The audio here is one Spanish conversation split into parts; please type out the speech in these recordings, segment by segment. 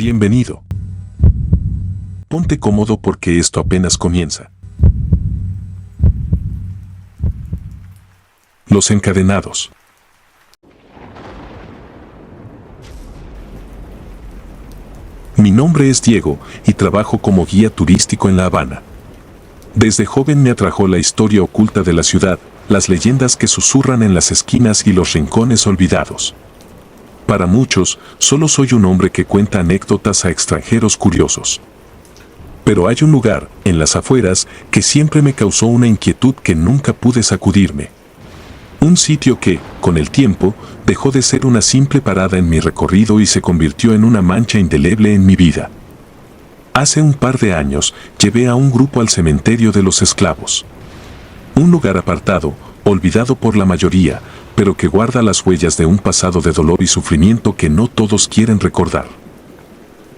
Bienvenido. Ponte cómodo porque esto apenas comienza. Los encadenados. Mi nombre es Diego y trabajo como guía turístico en La Habana. Desde joven me atrajo la historia oculta de la ciudad, las leyendas que susurran en las esquinas y los rincones olvidados. Para muchos, solo soy un hombre que cuenta anécdotas a extranjeros curiosos. Pero hay un lugar, en las afueras, que siempre me causó una inquietud que nunca pude sacudirme. Un sitio que, con el tiempo, dejó de ser una simple parada en mi recorrido y se convirtió en una mancha indeleble en mi vida. Hace un par de años, llevé a un grupo al cementerio de los esclavos. Un lugar apartado, olvidado por la mayoría, pero que guarda las huellas de un pasado de dolor y sufrimiento que no todos quieren recordar.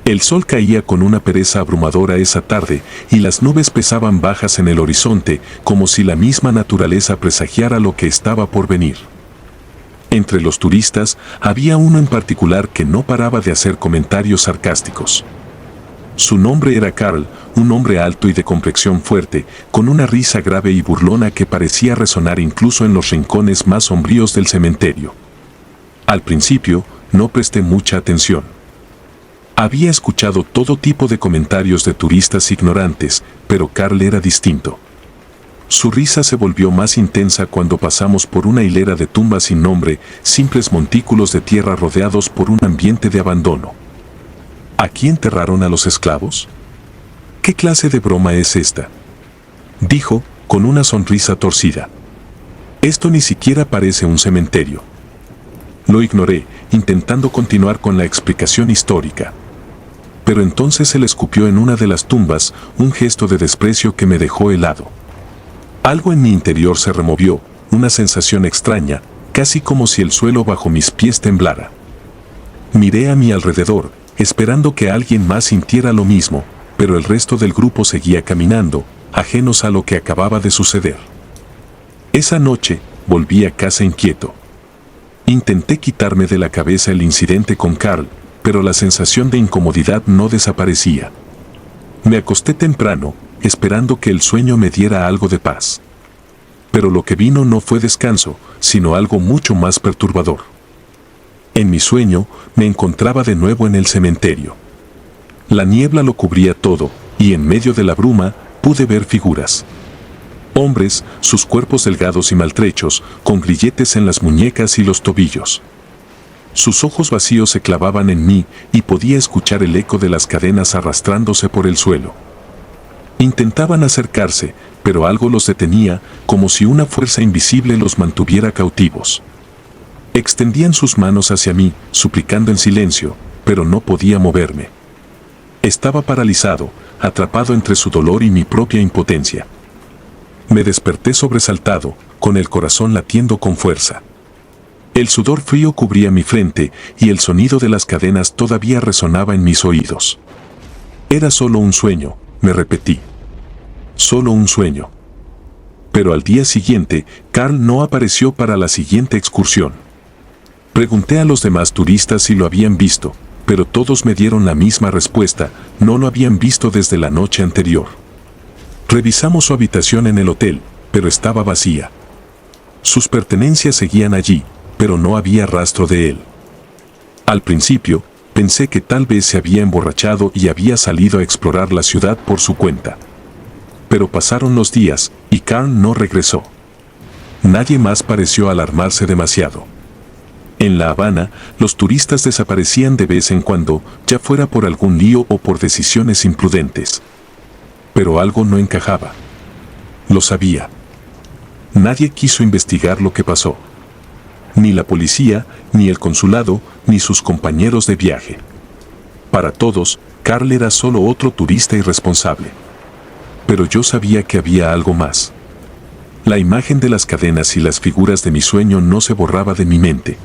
El sol caía con una pereza abrumadora esa tarde y las nubes pesaban bajas en el horizonte, como si la misma naturaleza presagiara lo que estaba por venir. Entre los turistas había uno en particular que no paraba de hacer comentarios sarcásticos. Su nombre era Carl, un hombre alto y de complexión fuerte, con una risa grave y burlona que parecía resonar incluso en los rincones más sombríos del cementerio. Al principio, no presté mucha atención. Había escuchado todo tipo de comentarios de turistas ignorantes, pero Carl era distinto. Su risa se volvió más intensa cuando pasamos por una hilera de tumbas sin nombre, simples montículos de tierra rodeados por un ambiente de abandono. ¿Aquí enterraron a los esclavos? ¿Qué clase de broma es esta?, dijo, con una sonrisa torcida. Esto ni siquiera parece un cementerio. Lo ignoré, intentando continuar con la explicación histórica. Pero entonces él escupió en una de las tumbas, un gesto de desprecio que me dejó helado. Algo en mi interior se removió, una sensación extraña, casi como si el suelo bajo mis pies temblara. Miré a mi alrededor, esperando que alguien más sintiera lo mismo, pero el resto del grupo seguía caminando, ajenos a lo que acababa de suceder. Esa noche, volví a casa inquieto. Intenté quitarme de la cabeza el incidente con Carl, pero la sensación de incomodidad no desaparecía. Me acosté temprano, esperando que el sueño me diera algo de paz. Pero lo que vino no fue descanso, sino algo mucho más perturbador. En mi sueño, me encontraba de nuevo en el cementerio. La niebla lo cubría todo, y en medio de la bruma, pude ver figuras. Hombres, sus cuerpos delgados y maltrechos, con grilletes en las muñecas y los tobillos. Sus ojos vacíos se clavaban en mí, y podía escuchar el eco de las cadenas arrastrándose por el suelo. Intentaban acercarse, pero algo los detenía, como si una fuerza invisible los mantuviera cautivos. Extendían sus manos hacia mí, suplicando en silencio, pero no podía moverme. Estaba paralizado, atrapado entre su dolor y mi propia impotencia. Me desperté sobresaltado, con el corazón latiendo con fuerza. El sudor frío cubría mi frente y el sonido de las cadenas todavía resonaba en mis oídos. Era solo un sueño, me repetí. Solo un sueño. Pero al día siguiente, Carl no apareció para la siguiente excursión. Pregunté a los demás turistas si lo habían visto, pero todos me dieron la misma respuesta, no lo habían visto desde la noche anterior. Revisamos su habitación en el hotel, pero estaba vacía. Sus pertenencias seguían allí, pero no había rastro de él. Al principio, pensé que tal vez se había emborrachado y había salido a explorar la ciudad por su cuenta. Pero pasaron los días, y Carl no regresó. Nadie más pareció alarmarse demasiado. En La Habana, los turistas desaparecían de vez en cuando, ya fuera por algún lío o por decisiones imprudentes. Pero algo no encajaba. Lo sabía. Nadie quiso investigar lo que pasó. Ni la policía, ni el consulado, ni sus compañeros de viaje. Para todos, Carl era solo otro turista irresponsable. Pero yo sabía que había algo más. La imagen de las cadenas y las figuras de mi sueño no se borraba de mi mente.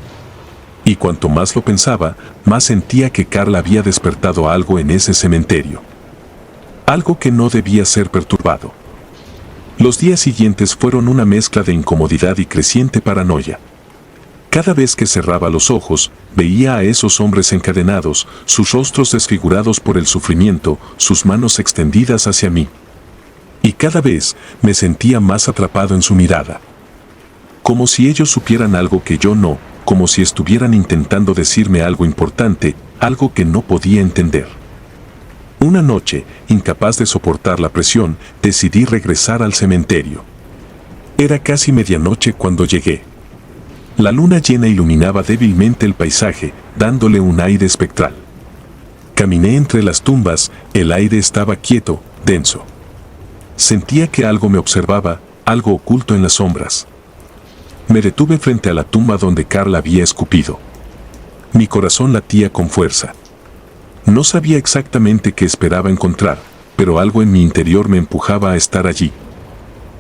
Y cuanto más lo pensaba, más sentía que Carl había despertado algo en ese cementerio. Algo que no debía ser perturbado. Los días siguientes fueron una mezcla de incomodidad y creciente paranoia. Cada vez que cerraba los ojos, veía a esos hombres encadenados, sus rostros desfigurados por el sufrimiento, sus manos extendidas hacia mí. Y cada vez me sentía más atrapado en su mirada. Como si ellos supieran algo que yo no, como si estuvieran intentando decirme algo importante, algo que no podía entender. Una noche, incapaz de soportar la presión, decidí regresar al cementerio. Era casi medianoche cuando llegué. La luna llena iluminaba débilmente el paisaje, dándole un aire espectral. Caminé entre las tumbas, el aire estaba quieto, denso. Sentía que algo me observaba, algo oculto en las sombras. Me detuve frente a la tumba donde Carl había escupido. Mi corazón latía con fuerza. No sabía exactamente qué esperaba encontrar, pero algo en mi interior me empujaba a estar allí.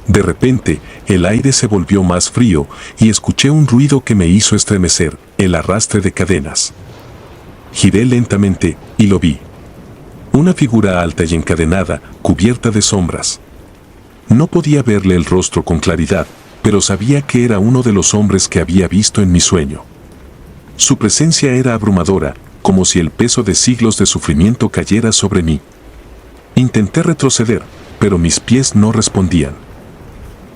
De repente, el aire se volvió más frío y escuché un ruido que me hizo estremecer, el arrastre de cadenas. Giré lentamente y lo vi. Una figura alta y encadenada, cubierta de sombras. No podía verle el rostro con claridad, pero sabía que era uno de los hombres que había visto en mi sueño. Su presencia era abrumadora, como si el peso de siglos de sufrimiento cayera sobre mí. Intenté retroceder, pero mis pies no respondían.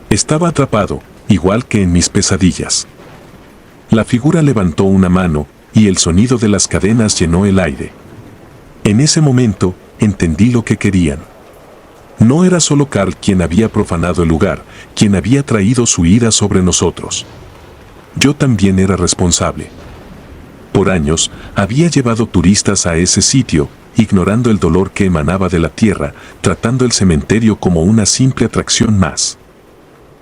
Estaba atrapado, igual que en mis pesadillas. La figura levantó una mano, y el sonido de las cadenas llenó el aire. En ese momento, entendí lo que querían. No era solo Carl quien había profanado el lugar, quien había traído su ira sobre nosotros. Yo también era responsable. Por años, había llevado turistas a ese sitio, ignorando el dolor que emanaba de la tierra, tratando el cementerio como una simple atracción más.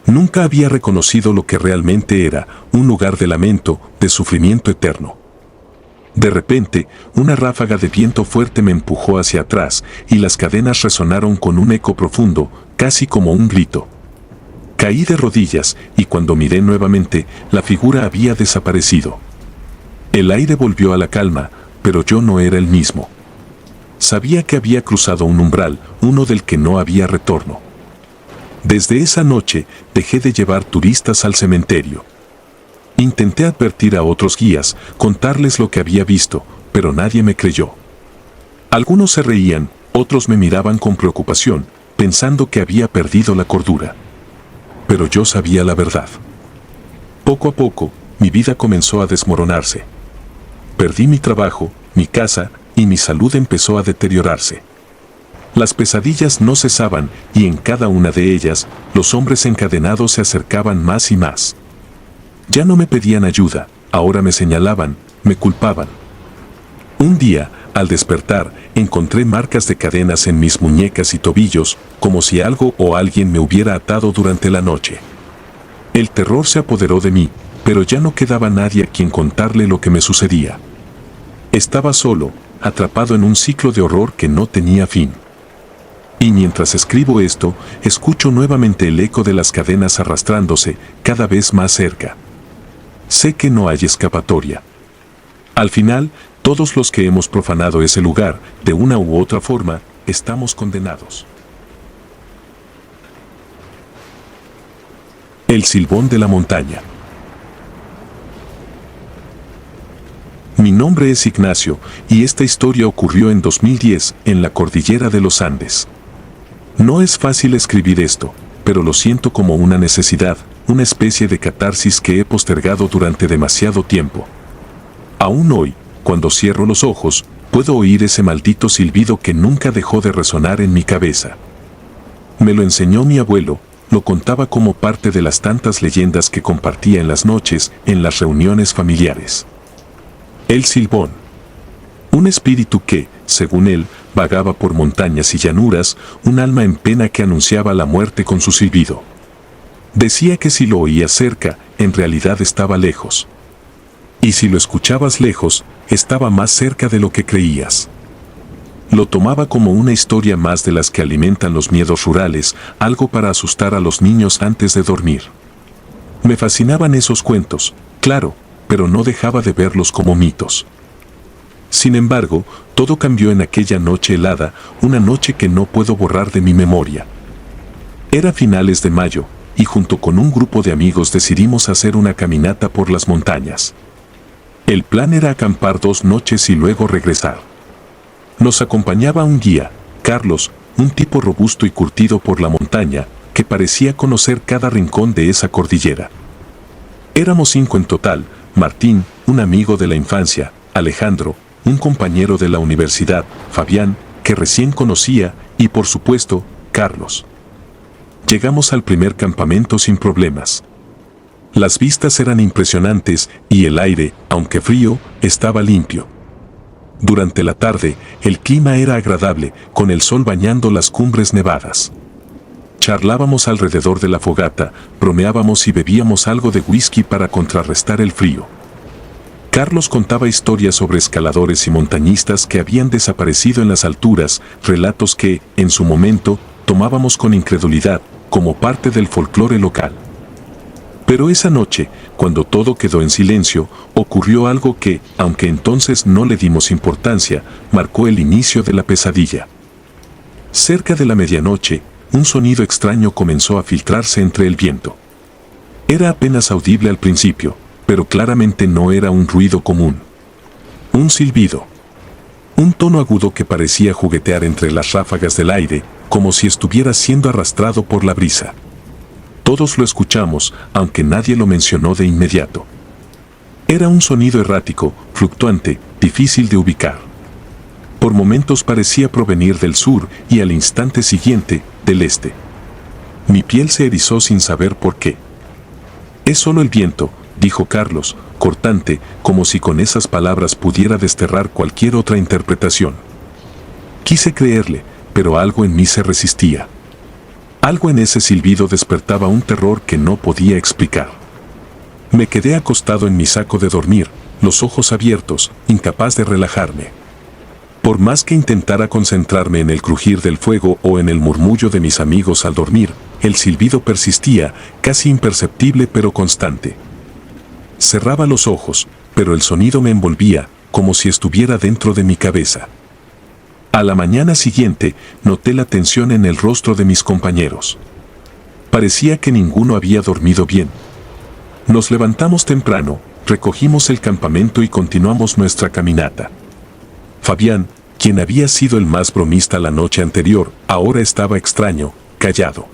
Nunca había reconocido lo que realmente era, un lugar de lamento, de sufrimiento eterno. De repente, una ráfaga de viento fuerte me empujó hacia atrás, y las cadenas resonaron con un eco profundo, casi como un grito. Caí de rodillas, y cuando miré nuevamente, la figura había desaparecido. El aire volvió a la calma, pero yo no era el mismo. Sabía que había cruzado un umbral, uno del que no había retorno. Desde esa noche, dejé de llevar turistas al cementerio. Intenté advertir a otros guías, contarles lo que había visto, pero nadie me creyó. Algunos se reían, otros me miraban con preocupación, pensando que había perdido la cordura. Pero yo sabía la verdad. Poco a poco, mi vida comenzó a desmoronarse. Perdí mi trabajo, mi casa, y mi salud empezó a deteriorarse. Las pesadillas no cesaban, y en cada una de ellas, los hombres encadenados se acercaban más y más. Ya no me pedían ayuda, ahora me señalaban, me culpaban. Un día, al despertar, encontré marcas de cadenas en mis muñecas y tobillos, como si algo o alguien me hubiera atado durante la noche. El terror se apoderó de mí, pero ya no quedaba nadie a quien contarle lo que me sucedía. Estaba solo, atrapado en un ciclo de horror que no tenía fin. Y mientras escribo esto, escucho nuevamente el eco de las cadenas arrastrándose, cada vez más cerca. Sé que no hay escapatoria. Al final, todos los que hemos profanado ese lugar, de una u otra forma, estamos condenados. El silbón de la montaña. Mi nombre es Ignacio, y esta historia ocurrió en 2010, en la cordillera de los Andes. No es fácil escribir esto, pero lo siento como una necesidad, una especie de catarsis que he postergado durante demasiado tiempo. Aún hoy, cuando cierro los ojos, puedo oír ese maldito silbido que nunca dejó de resonar en mi cabeza. Me lo enseñó mi abuelo, lo contaba como parte de las tantas leyendas que compartía en las noches, en las reuniones familiares. El silbón. Un espíritu que, según él, vagaba por montañas y llanuras, un alma en pena que anunciaba la muerte con su silbido. Decía que si lo oías cerca, en realidad estaba lejos. Y si lo escuchabas lejos, estaba más cerca de lo que creías. Lo tomaba como una historia más de las que alimentan los miedos rurales, algo para asustar a los niños antes de dormir. Me fascinaban esos cuentos, claro, pero no dejaba de verlos como mitos. Sin embargo, todo cambió en aquella noche helada, una noche que no puedo borrar de mi memoria. Era finales de mayo, y junto con un grupo de amigos decidimos hacer una caminata por las montañas. El plan era acampar 2 noches y luego regresar. Nos acompañaba un guía, Carlos, un tipo robusto y curtido por la montaña, que parecía conocer cada rincón de esa cordillera. Éramos 5 en total: Martín, un amigo de la infancia; Alejandro, un compañero de la universidad; Fabián, que recién conocía; y por supuesto, Carlos. Llegamos al primer campamento sin problemas. Las vistas eran impresionantes y el aire, aunque frío, estaba limpio. Durante la tarde, el clima era agradable, con el sol bañando las cumbres nevadas. Charlábamos alrededor de la fogata, bromeábamos y bebíamos algo de whisky para contrarrestar el frío. Carlos contaba historias sobre escaladores y montañistas que habían desaparecido en las alturas, relatos que, en su momento, tomábamos con incredulidad, como parte del folclore local. Pero esa noche, cuando todo quedó en silencio, ocurrió algo que, aunque entonces no le dimos importancia, marcó el inicio de la pesadilla. Cerca de la medianoche, un sonido extraño comenzó a filtrarse entre el viento. Era apenas audible al principio, pero claramente no era un ruido común. Un silbido. Un tono agudo que parecía juguetear entre las ráfagas del aire, como si estuviera siendo arrastrado por la brisa. Todos lo escuchamos, aunque nadie lo mencionó de inmediato. Era un sonido errático, fluctuante, difícil de ubicar. Por momentos parecía provenir del sur y al instante siguiente, del este. Mi piel se erizó sin saber por qué. «Es solo el viento», dijo Carlos, cortante, como si con esas palabras pudiera desterrar cualquier otra interpretación. Quise creerle, pero algo en mí se resistía. Algo en ese silbido despertaba un terror que no podía explicar. Me quedé acostado en mi saco de dormir, los ojos abiertos, incapaz de relajarme. Por más que intentara concentrarme en el crujir del fuego o en el murmullo de mis amigos al dormir, el silbido persistía, casi imperceptible pero constante. Cerraba los ojos, pero el sonido me envolvía, como si estuviera dentro de mi cabeza. A la mañana siguiente, noté la tensión en el rostro de mis compañeros. Parecía que ninguno había dormido bien. Nos levantamos temprano, recogimos el campamento y continuamos nuestra caminata. Fabián, quien había sido el más bromista la noche anterior, ahora estaba extraño, callado.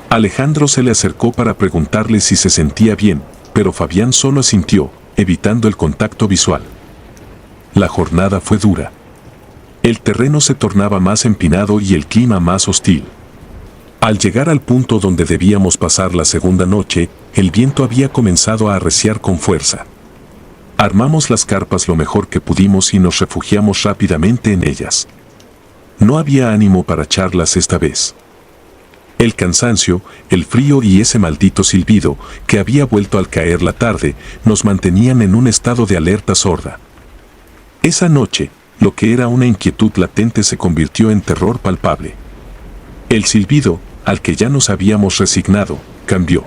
Alejandro se le acercó para preguntarle si se sentía bien, pero Fabián solo asintió, evitando el contacto visual. La jornada fue dura. El terreno se tornaba más empinado y el clima más hostil. Al llegar al punto donde debíamos pasar la segunda noche, el viento había comenzado a arreciar con fuerza. Armamos las carpas lo mejor que pudimos y nos refugiamos rápidamente en ellas. No había ánimo para charlas esta vez. El cansancio, el frío y ese maldito silbido, que había vuelto al caer la tarde, nos mantenían en un estado de alerta sorda. Esa noche, lo que era una inquietud latente se convirtió en terror palpable. El silbido, al que ya nos habíamos resignado, cambió.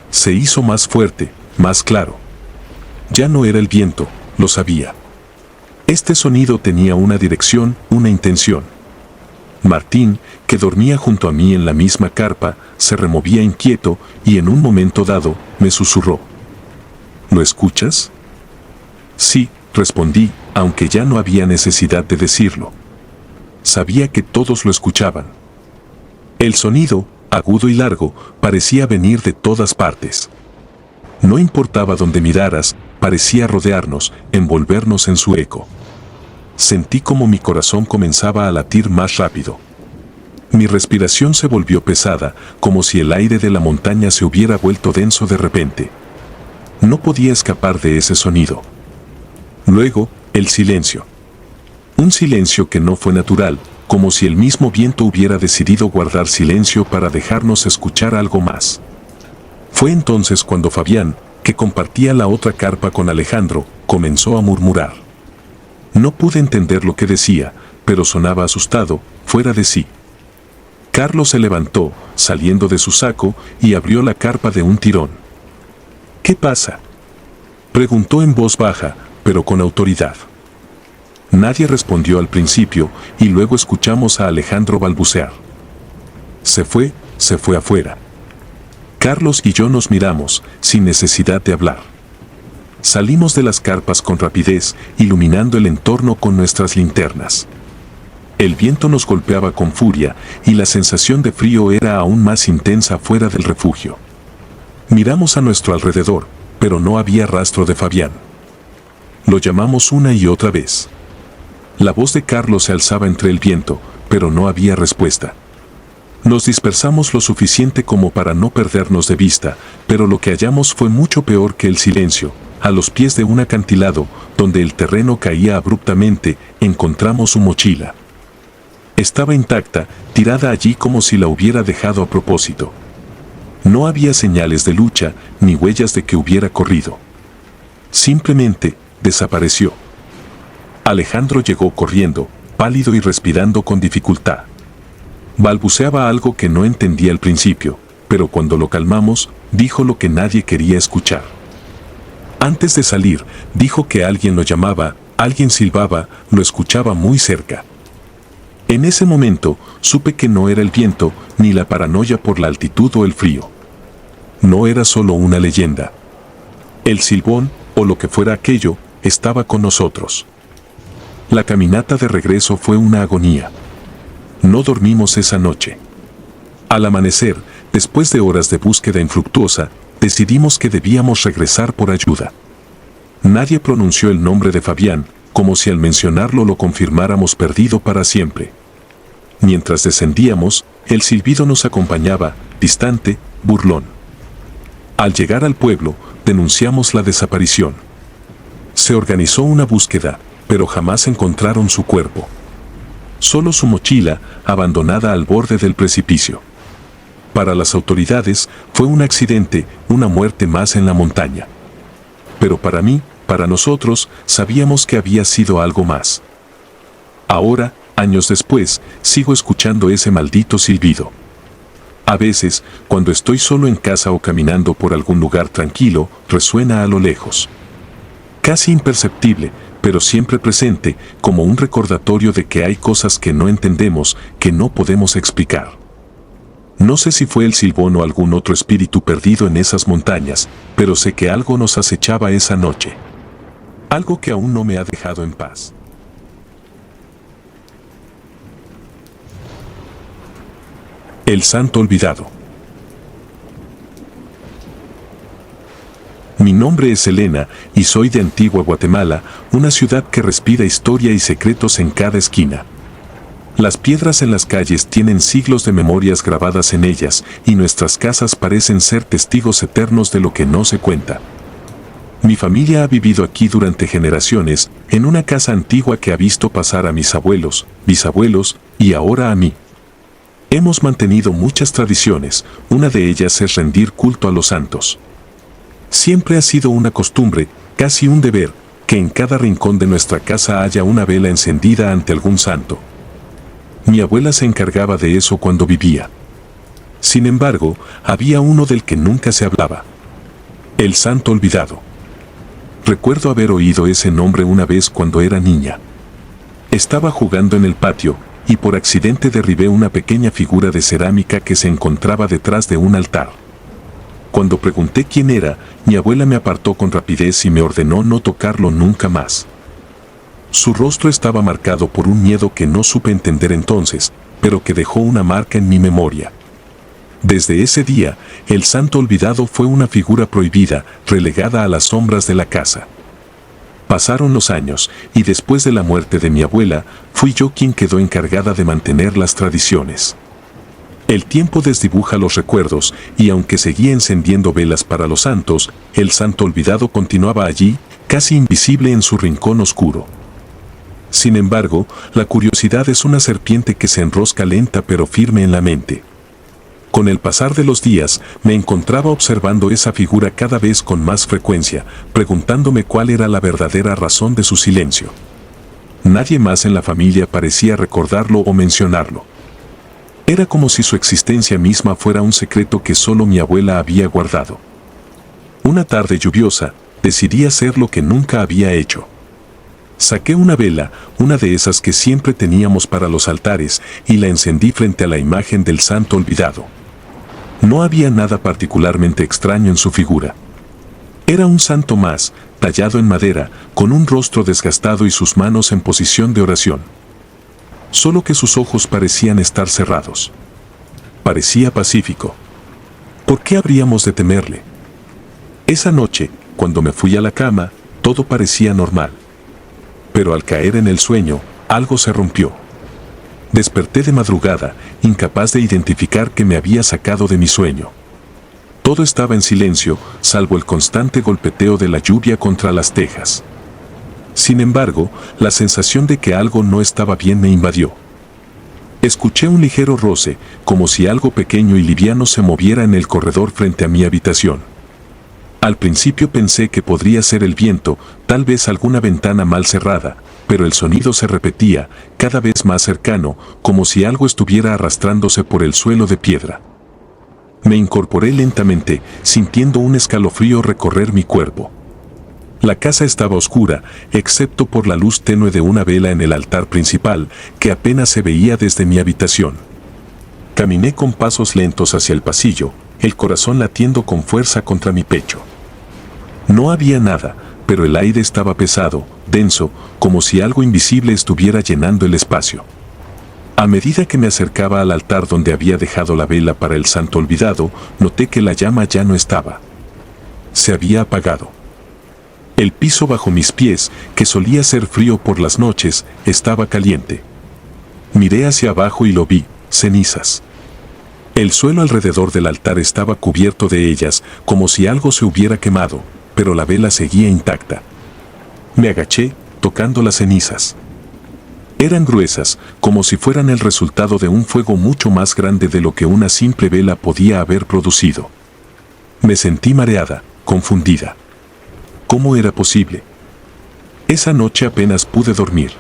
Se hizo más fuerte, más claro. Ya no era el viento, lo sabía. Este sonido tenía una dirección, una intención. Martín, que dormía junto a mí en la misma carpa, se removía inquieto y en un momento dado, me susurró. ¿Lo escuchas? Sí, respondí, aunque ya no había necesidad de decirlo. Sabía que todos lo escuchaban. El sonido, agudo y largo, parecía venir de todas partes. No importaba dónde miraras, parecía rodearnos, envolvernos en su eco. Sentí como mi corazón comenzaba a latir más rápido. Mi respiración se volvió pesada, como si el aire de la montaña se hubiera vuelto denso de repente. No podía escapar de ese sonido. Luego, el silencio. Un silencio que no fue natural, como si el mismo viento hubiera decidido guardar silencio para dejarnos escuchar algo más. Fue entonces cuando Fabián, que compartía la otra carpa con Alejandro, comenzó a murmurar. No pude entender lo que decía, pero sonaba asustado, fuera de sí. Carlos se levantó, saliendo de su saco, y abrió la carpa de un tirón. ¿Qué pasa?, preguntó en voz baja, pero con autoridad. Nadie respondió al principio, y luego escuchamos a Alejandro balbucear. Se fue afuera. Carlos y yo nos miramos, sin necesidad de hablar. Salimos de las carpas con rapidez, iluminando el entorno con nuestras linternas. El viento nos golpeaba con furia y la sensación de frío era aún más intensa fuera del refugio. Miramos a nuestro alrededor, pero no había rastro de Fabián. Lo llamamos una y otra vez. La voz de Carlos se alzaba entre el viento, pero no había respuesta. Nos dispersamos lo suficiente como para no perdernos de vista, pero lo que hallamos fue mucho peor que el silencio. A los pies de un acantilado, donde el terreno caía abruptamente, encontramos su mochila. Estaba intacta, tirada allí como si la hubiera dejado a propósito. No había señales de lucha, ni huellas de que hubiera corrido. Simplemente, desapareció. Alejandro llegó corriendo, pálido y respirando con dificultad. Balbuceaba algo que no entendía al principio, pero cuando lo calmamos, dijo lo que nadie quería escuchar. Antes de salir, dijo que alguien lo llamaba, alguien silbaba, lo escuchaba muy cerca. En ese momento, supe que no era el viento, ni la paranoia por la altitud o el frío. No era solo una leyenda. El silbón, o lo que fuera aquello, estaba con nosotros. La caminata de regreso fue una agonía. No dormimos esa noche. Al amanecer, después de horas de búsqueda infructuosa, decidimos que debíamos regresar por ayuda. Nadie pronunció el nombre de Fabián, como si al mencionarlo lo confirmáramos perdido para siempre. Mientras descendíamos, el silbido nos acompañaba, distante, burlón. Al llegar al pueblo, denunciamos la desaparición. Se organizó una búsqueda, pero jamás encontraron su cuerpo. Solo su mochila, abandonada al borde del precipicio. Para las autoridades, fue un accidente, una muerte más en la montaña. Pero para mí, para nosotros, sabíamos que había sido algo más. Ahora, años después, sigo escuchando ese maldito silbido. A veces, cuando estoy solo en casa o caminando por algún lugar tranquilo, resuena a lo lejos. Casi imperceptible, pero siempre presente, como un recordatorio de que hay cosas que no entendemos, que no podemos explicar. No sé si fue el silbón o algún otro espíritu perdido en esas montañas, pero sé que algo nos acechaba esa noche. Algo que aún no me ha dejado en paz. El santo olvidado. Mi nombre es Elena y soy de Antigua Guatemala, una ciudad que respira historia y secretos en cada esquina. Las piedras en las calles tienen siglos de memorias grabadas en ellas y nuestras casas parecen ser testigos eternos de lo que no se cuenta. Mi familia ha vivido aquí durante generaciones, en una casa antigua que ha visto pasar a mis abuelos, bisabuelos y ahora a mí. Hemos mantenido muchas tradiciones, una de ellas es rendir culto a los santos. Siempre ha sido una costumbre, casi un deber, que en cada rincón de nuestra casa haya una vela encendida ante algún santo. Mi abuela se encargaba de eso cuando vivía. Sin embargo, había uno del que nunca se hablaba. El santo olvidado. Recuerdo haber oído ese nombre una vez cuando era niña. Estaba jugando en el patio, y por accidente derribé una pequeña figura de cerámica que se encontraba detrás de un altar. Cuando pregunté quién era, mi abuela me apartó con rapidez y me ordenó no tocarlo nunca más. Su rostro estaba marcado por un miedo que no supe entender entonces, pero que dejó una marca en mi memoria. Desde ese día, el santo olvidado fue una figura prohibida, relegada a las sombras de la casa. Pasaron los años, y después de la muerte de mi abuela, fui yo quien quedó encargada de mantener las tradiciones. El tiempo desdibuja los recuerdos, y aunque seguía encendiendo velas para los santos, el santo olvidado continuaba allí, casi invisible en su rincón oscuro. Sin embargo, la curiosidad es una serpiente que se enrosca lenta pero firme en la mente. Con el pasar de los días, me encontraba observando esa figura cada vez con más frecuencia, preguntándome cuál era la verdadera razón de su silencio. Nadie más en la familia parecía recordarlo o mencionarlo. Era como si su existencia misma fuera un secreto que solo mi abuela había guardado. Una tarde lluviosa, decidí hacer lo que nunca había hecho. Saqué una vela, una de esas que siempre teníamos para los altares, y la encendí frente a la imagen del santo olvidado. No había nada particularmente extraño en su figura. Era un santo más, tallado en madera, con un rostro desgastado y sus manos en posición de oración. Solo que sus ojos parecían estar cerrados. Parecía pacífico. ¿Por qué habríamos de temerle? Esa noche, cuando me fui a la cama, todo parecía normal. Pero al caer en el sueño, algo se rompió. Desperté de madrugada, incapaz de identificar qué me había sacado de mi sueño. Todo estaba en silencio, salvo el constante golpeteo de la lluvia contra las tejas. Sin embargo, la sensación de que algo no estaba bien me invadió. Escuché un ligero roce, como si algo pequeño y liviano se moviera en el corredor frente a mi habitación. Al principio pensé que podría ser el viento, tal vez alguna ventana mal cerrada, pero el sonido se repetía, cada vez más cercano, como si algo estuviera arrastrándose por el suelo de piedra. Me incorporé lentamente, sintiendo un escalofrío recorrer mi cuerpo. La casa estaba oscura, excepto por la luz tenue de una vela en el altar principal, que apenas se veía desde mi habitación. Caminé con pasos lentos hacia el pasillo, el corazón latiendo con fuerza contra mi pecho. No había nada, pero el aire estaba pesado, denso, como si algo invisible estuviera llenando el espacio. A medida que me acercaba al altar donde había dejado la vela para el santo olvidado, noté que la llama ya no estaba. Se había apagado. El piso bajo mis pies, que solía ser frío por las noches, estaba caliente. Miré hacia abajo y lo vi, cenizas. El suelo alrededor del altar estaba cubierto de ellas, como si algo se hubiera quemado, pero la vela seguía intacta. Me agaché, tocando las cenizas. Eran gruesas, como si fueran el resultado de un fuego mucho más grande de lo que una simple vela podía haber producido. Me sentí mareada, confundida. ¿Cómo era posible? Esa noche apenas pude dormir.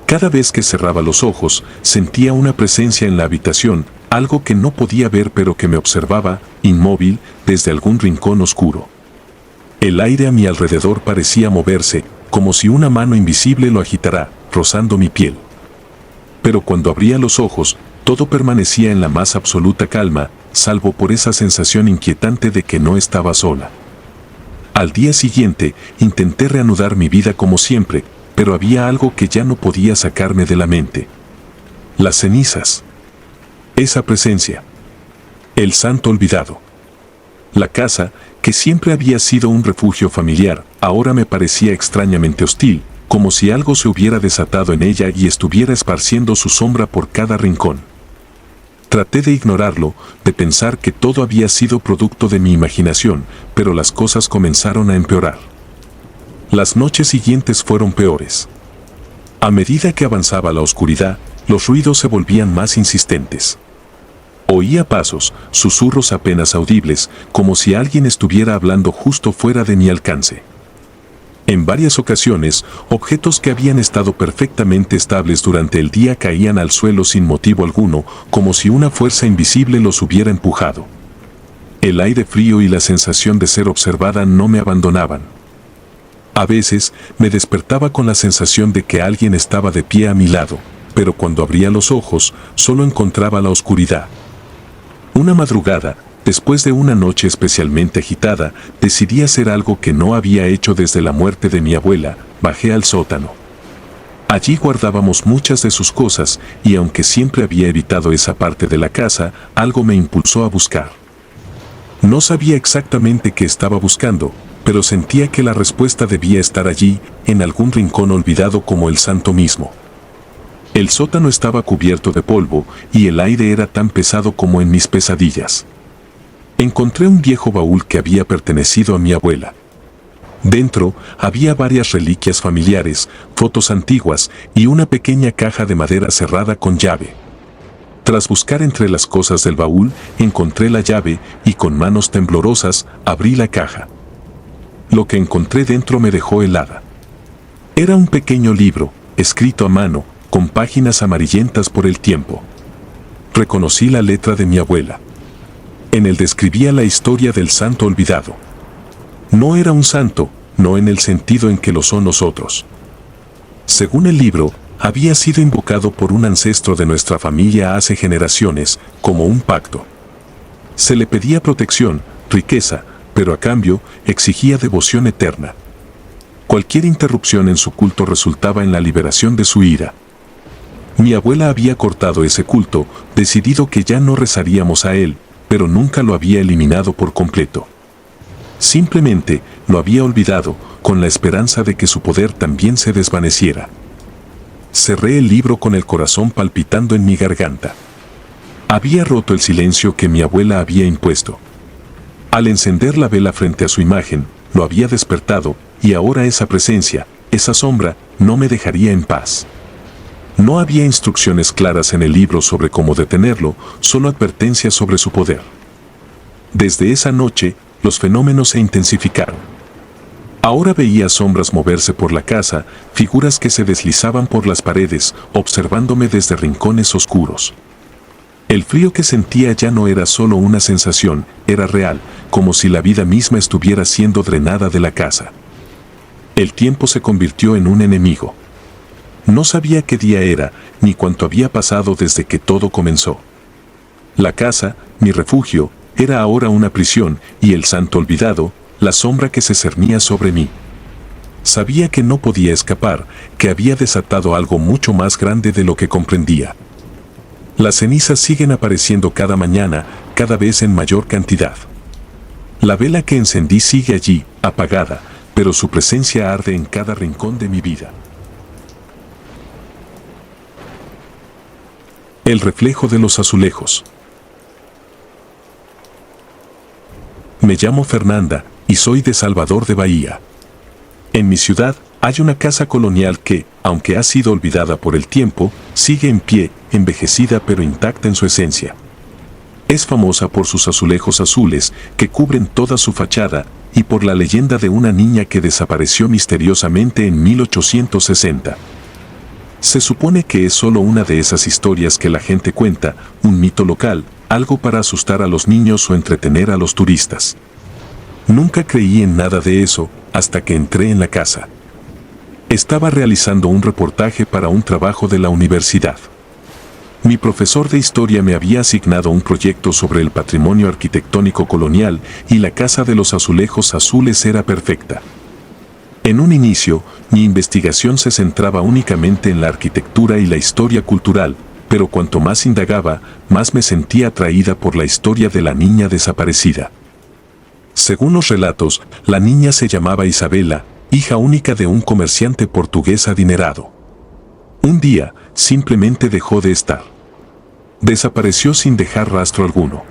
Cada vez que cerraba los ojos, sentía una presencia en la habitación, algo que no podía ver pero que me observaba, inmóvil, desde algún rincón oscuro. El aire a mi alrededor parecía moverse, como si una mano invisible lo agitara, rozando mi piel. Pero cuando abría los ojos, todo permanecía en la más absoluta calma, salvo por esa sensación inquietante de que no estaba sola. Al día siguiente, intenté reanudar mi vida como siempre, pero había algo que ya no podía sacarme de la mente. Las cenizas. Esa presencia. El santo olvidado. La casa, que siempre había sido un refugio familiar, ahora me parecía extrañamente hostil, como si algo se hubiera desatado en ella y estuviera esparciendo su sombra por cada rincón. Traté de ignorarlo, de pensar que todo había sido producto de mi imaginación, pero las cosas comenzaron a empeorar. Las noches siguientes fueron peores. A medida que avanzaba la oscuridad, los ruidos se volvían más insistentes. Oía pasos, susurros apenas audibles, como si alguien estuviera hablando justo fuera de mi alcance. En varias ocasiones, objetos que habían estado perfectamente estables durante el día caían al suelo sin motivo alguno, como si una fuerza invisible los hubiera empujado. El aire frío y la sensación de ser observada no me abandonaban. A veces, me despertaba con la sensación de que alguien estaba de pie a mi lado, pero cuando abría los ojos, solo encontraba la oscuridad. Una madrugada, después de una noche especialmente agitada, decidí hacer algo que no había hecho desde la muerte de mi abuela. Bajé al sótano. Allí guardábamos muchas de sus cosas, y aunque siempre había evitado esa parte de la casa, algo me impulsó a buscar. No sabía exactamente qué estaba buscando, pero sentía que la respuesta debía estar allí, en algún rincón olvidado como el santo mismo. El sótano estaba cubierto de polvo, y el aire era tan pesado como en mis pesadillas. Encontré un viejo baúl que había pertenecido a mi abuela. Dentro había varias reliquias familiares, fotos antiguas y una pequeña caja de madera cerrada con llave. Tras buscar entre las cosas del baúl, encontré la llave y con manos temblorosas abrí la caja. Lo que encontré dentro me dejó helada. Era un pequeño libro, escrito a mano, con páginas amarillentas por el tiempo. Reconocí la letra de mi abuela. En él describía la historia del santo olvidado. No era un santo, no en el sentido en que lo son nosotros. Según el libro, había sido invocado por un ancestro de nuestra familia hace generaciones, como un pacto. Se le pedía protección, riqueza, pero a cambio exigía devoción eterna. Cualquier interrupción en su culto resultaba en la liberación de su ira. Mi abuela había cortado ese culto, decidido que ya no rezaríamos a él, pero nunca lo había eliminado por completo. Simplemente lo había olvidado, con la esperanza de que su poder también se desvaneciera. Cerré el libro con el corazón palpitando en mi garganta. Había roto el silencio que mi abuela había impuesto. Al encender la vela frente a su imagen, lo había despertado, y ahora esa presencia, esa sombra, no me dejaría en paz. No había instrucciones claras en el libro sobre cómo detenerlo, solo advertencias sobre su poder. Desde esa noche, los fenómenos se intensificaron. Ahora veía sombras moverse por la casa, figuras que se deslizaban por las paredes, observándome desde rincones oscuros. El frío que sentía ya no era solo una sensación, era real, como si la vida misma estuviera siendo drenada de la casa. El tiempo se convirtió en un enemigo. No sabía qué día era, ni cuánto había pasado desde que todo comenzó. La casa, mi refugio, era ahora una prisión, y el santo olvidado, la sombra que se cernía sobre mí. Sabía que no podía escapar, que había desatado algo mucho más grande de lo que comprendía. Las cenizas siguen apareciendo cada mañana, cada vez en mayor cantidad. La vela que encendí sigue allí, apagada, pero su presencia arde en cada rincón de mi vida. El reflejo de los azulejos. Me llamo Fernanda, y soy de Salvador de Bahía. En mi ciudad hay una casa colonial que, aunque ha sido olvidada por el tiempo, sigue en pie, envejecida pero intacta en su esencia. Es famosa por sus azulejos azules que cubren toda su fachada y por la leyenda de una niña que desapareció misteriosamente en 1860. Se supone que es solo una de esas historias que la gente cuenta, un mito local, algo para asustar a los niños o entretener a los turistas. Nunca creí en nada de eso hasta que entré en la casa. Estaba realizando un reportaje para un trabajo de la universidad. Mi profesor de historia me había asignado un proyecto sobre el patrimonio arquitectónico colonial y la Casa de los Azulejos Azules era perfecta. En un inicio, mi investigación se centraba únicamente en la arquitectura y la historia cultural, pero cuanto más indagaba, más me sentía atraída por la historia de la niña desaparecida. Según los relatos, la niña se llamaba Isabela, hija única de un comerciante portugués adinerado. Un día, simplemente dejó de estar. Desapareció sin dejar rastro alguno.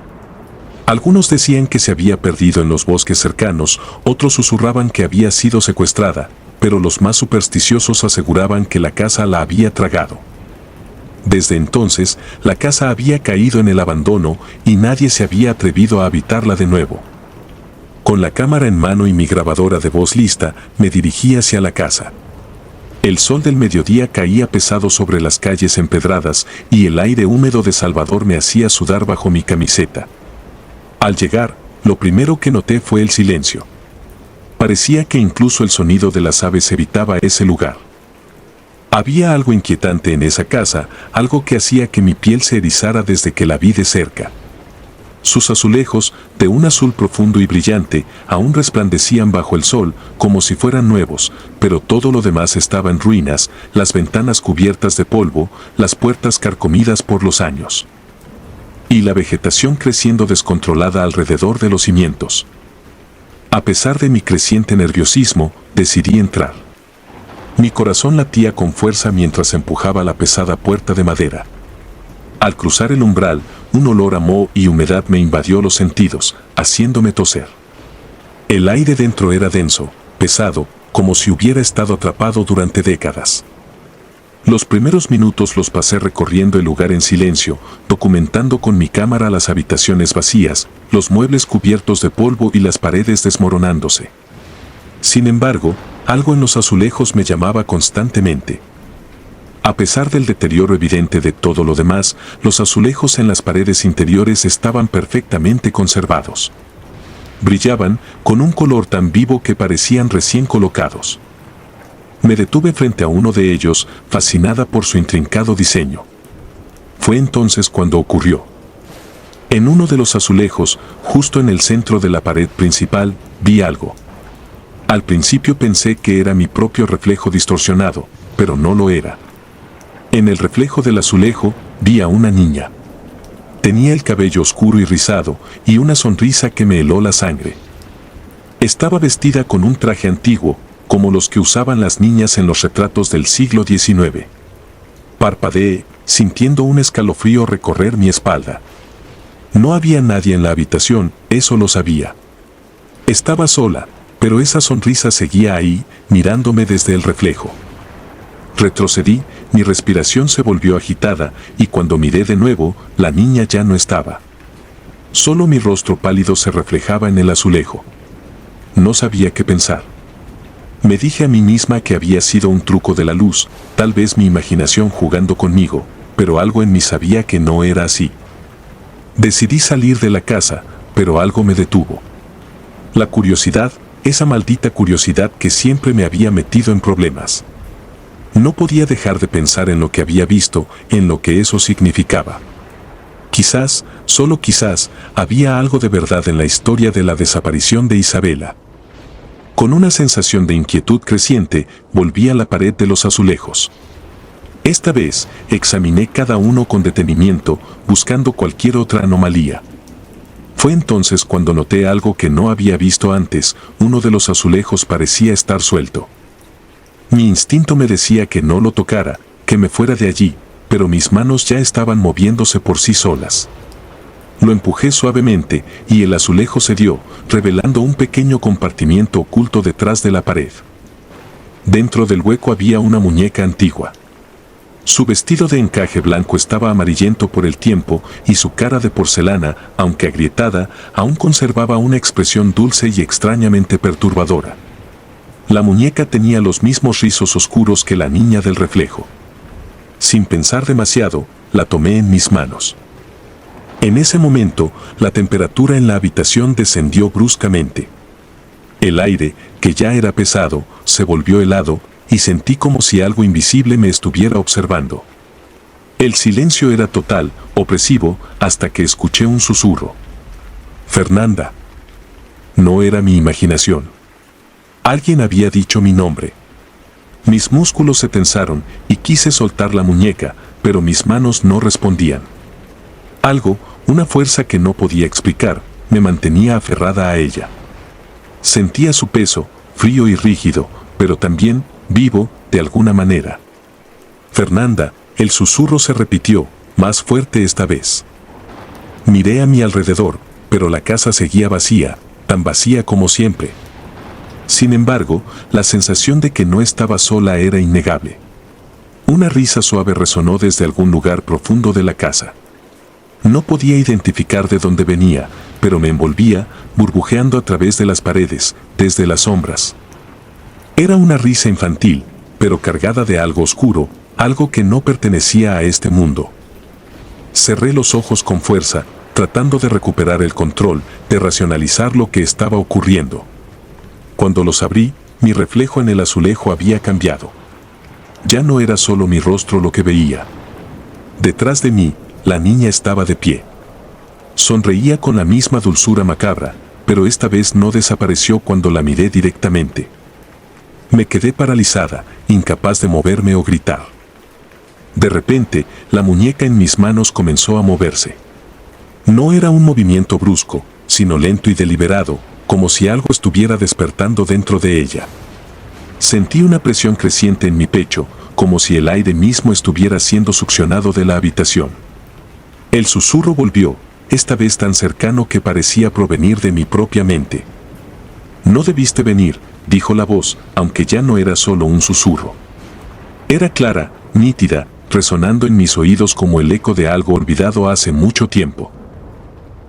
Algunos decían que se había perdido en los bosques cercanos, otros susurraban que había sido secuestrada, pero los más supersticiosos aseguraban que la casa la había tragado. Desde entonces, la casa había caído en el abandono y nadie se había atrevido a habitarla de nuevo. Con la cámara en mano y mi grabadora de voz lista, me dirigí hacia la casa. El sol del mediodía caía pesado sobre las calles empedradas y el aire húmedo de Salvador me hacía sudar bajo mi camiseta. Al llegar, lo primero que noté fue el silencio. Parecía que incluso el sonido de las aves evitaba ese lugar. Había algo inquietante en esa casa, algo que hacía que mi piel se erizara desde que la vi de cerca. Sus azulejos, de un azul profundo y brillante, aún resplandecían bajo el sol como si fueran nuevos, pero todo lo demás estaba en ruinas, las ventanas cubiertas de polvo, las puertas carcomidas por los años. Y la vegetación creciendo descontrolada alrededor de los cimientos. A pesar de mi creciente nerviosismo, decidí entrar. Mi corazón latía con fuerza mientras empujaba la pesada puerta de madera. Al cruzar el umbral, un olor a moho y humedad me invadió los sentidos, haciéndome toser. El aire dentro era denso, pesado, como si hubiera estado atrapado durante décadas. Los primeros minutos los pasé recorriendo el lugar en silencio, documentando con mi cámara las habitaciones vacías, los muebles cubiertos de polvo y las paredes desmoronándose. Sin embargo, algo en los azulejos me llamaba constantemente. A pesar del deterioro evidente de todo lo demás, los azulejos en las paredes interiores estaban perfectamente conservados. Brillaban con un color tan vivo que parecían recién colocados. Me detuve frente a uno de ellos, fascinada por su intrincado diseño. Fue entonces cuando ocurrió. En uno de los azulejos, justo en el centro de la pared principal, vi algo. Al principio pensé que era mi propio reflejo distorsionado, pero no lo era. En el reflejo del azulejo, vi a una niña. Tenía el cabello oscuro y rizado, y una sonrisa que me heló la sangre. Estaba vestida con un traje antiguo, como los que usaban las niñas en los retratos del siglo XIX. Parpadeé, sintiendo un escalofrío recorrer mi espalda. No había nadie en la habitación, eso lo sabía. Estaba sola, pero esa sonrisa seguía ahí, mirándome desde el reflejo. Retrocedí, mi respiración se volvió agitada, y cuando miré de nuevo, la niña ya no estaba. Solo mi rostro pálido se reflejaba en el azulejo. No sabía qué pensar. Me dije a mí misma que había sido un truco de la luz, tal vez mi imaginación jugando conmigo, pero algo en mí sabía que no era así. Decidí salir de la casa, pero algo me detuvo. La curiosidad, esa maldita curiosidad que siempre me había metido en problemas. No podía dejar de pensar en lo que había visto, en lo que eso significaba. Quizás, solo quizás, había algo de verdad en la historia de la desaparición de Isabela. Con una sensación de inquietud creciente, volví a la pared de los azulejos. Esta vez, examiné cada uno con detenimiento, buscando cualquier otra anomalía. Fue entonces cuando noté algo que no había visto antes, uno de los azulejos parecía estar suelto. Mi instinto me decía que no lo tocara, que me fuera de allí, pero mis manos ya estaban moviéndose por sí solas. Lo empujé suavemente y el azulejo cedió, revelando un pequeño compartimiento oculto detrás de la pared. Dentro del hueco había una muñeca antigua. Su vestido de encaje blanco estaba amarillento por el tiempo y su cara de porcelana, aunque agrietada, aún conservaba una expresión dulce y extrañamente perturbadora. La muñeca tenía los mismos rizos oscuros que la niña del reflejo. Sin pensar demasiado, la tomé en mis manos. En ese momento, la temperatura en la habitación descendió bruscamente. El aire, que ya era pesado, se volvió helado, y sentí como si algo invisible me estuviera observando. El silencio era total, opresivo, hasta que escuché un susurro. Fernanda. No era mi imaginación. Alguien había dicho mi nombre. Mis músculos se tensaron y quise soltar la muñeca, pero mis manos no respondían. Algo, una fuerza que no podía explicar, me mantenía aferrada a ella. Sentía su peso, frío y rígido, pero también vivo, de alguna manera. Fernanda, el susurro se repitió, más fuerte esta vez. Miré a mi alrededor, pero la casa seguía vacía, tan vacía como siempre. Sin embargo, la sensación de que no estaba sola era innegable. Una risa suave resonó desde algún lugar profundo de la casa. No podía identificar de dónde venía, pero me envolvía, burbujeando a través de las paredes, desde las sombras. Era una risa infantil, pero cargada de algo oscuro, algo que no pertenecía a este mundo. Cerré los ojos con fuerza, tratando de recuperar el control, de racionalizar lo que estaba ocurriendo. Cuando los abrí, mi reflejo en el azulejo había cambiado. Ya no era solo mi rostro lo que veía. Detrás de mí, la niña estaba de pie. Sonreía con la misma dulzura macabra, pero esta vez no desapareció cuando la miré directamente. Me quedé paralizada, incapaz de moverme o gritar. De repente, la muñeca en mis manos comenzó a moverse. No era un movimiento brusco, sino lento y deliberado, como si algo estuviera despertando dentro de ella. Sentí una presión creciente en mi pecho, como si el aire mismo estuviera siendo succionado de la habitación. El susurro volvió, esta vez tan cercano que parecía provenir de mi propia mente. No debiste venir, dijo la voz, aunque ya no era solo un susurro. Era clara, nítida, resonando en mis oídos como el eco de algo olvidado hace mucho tiempo.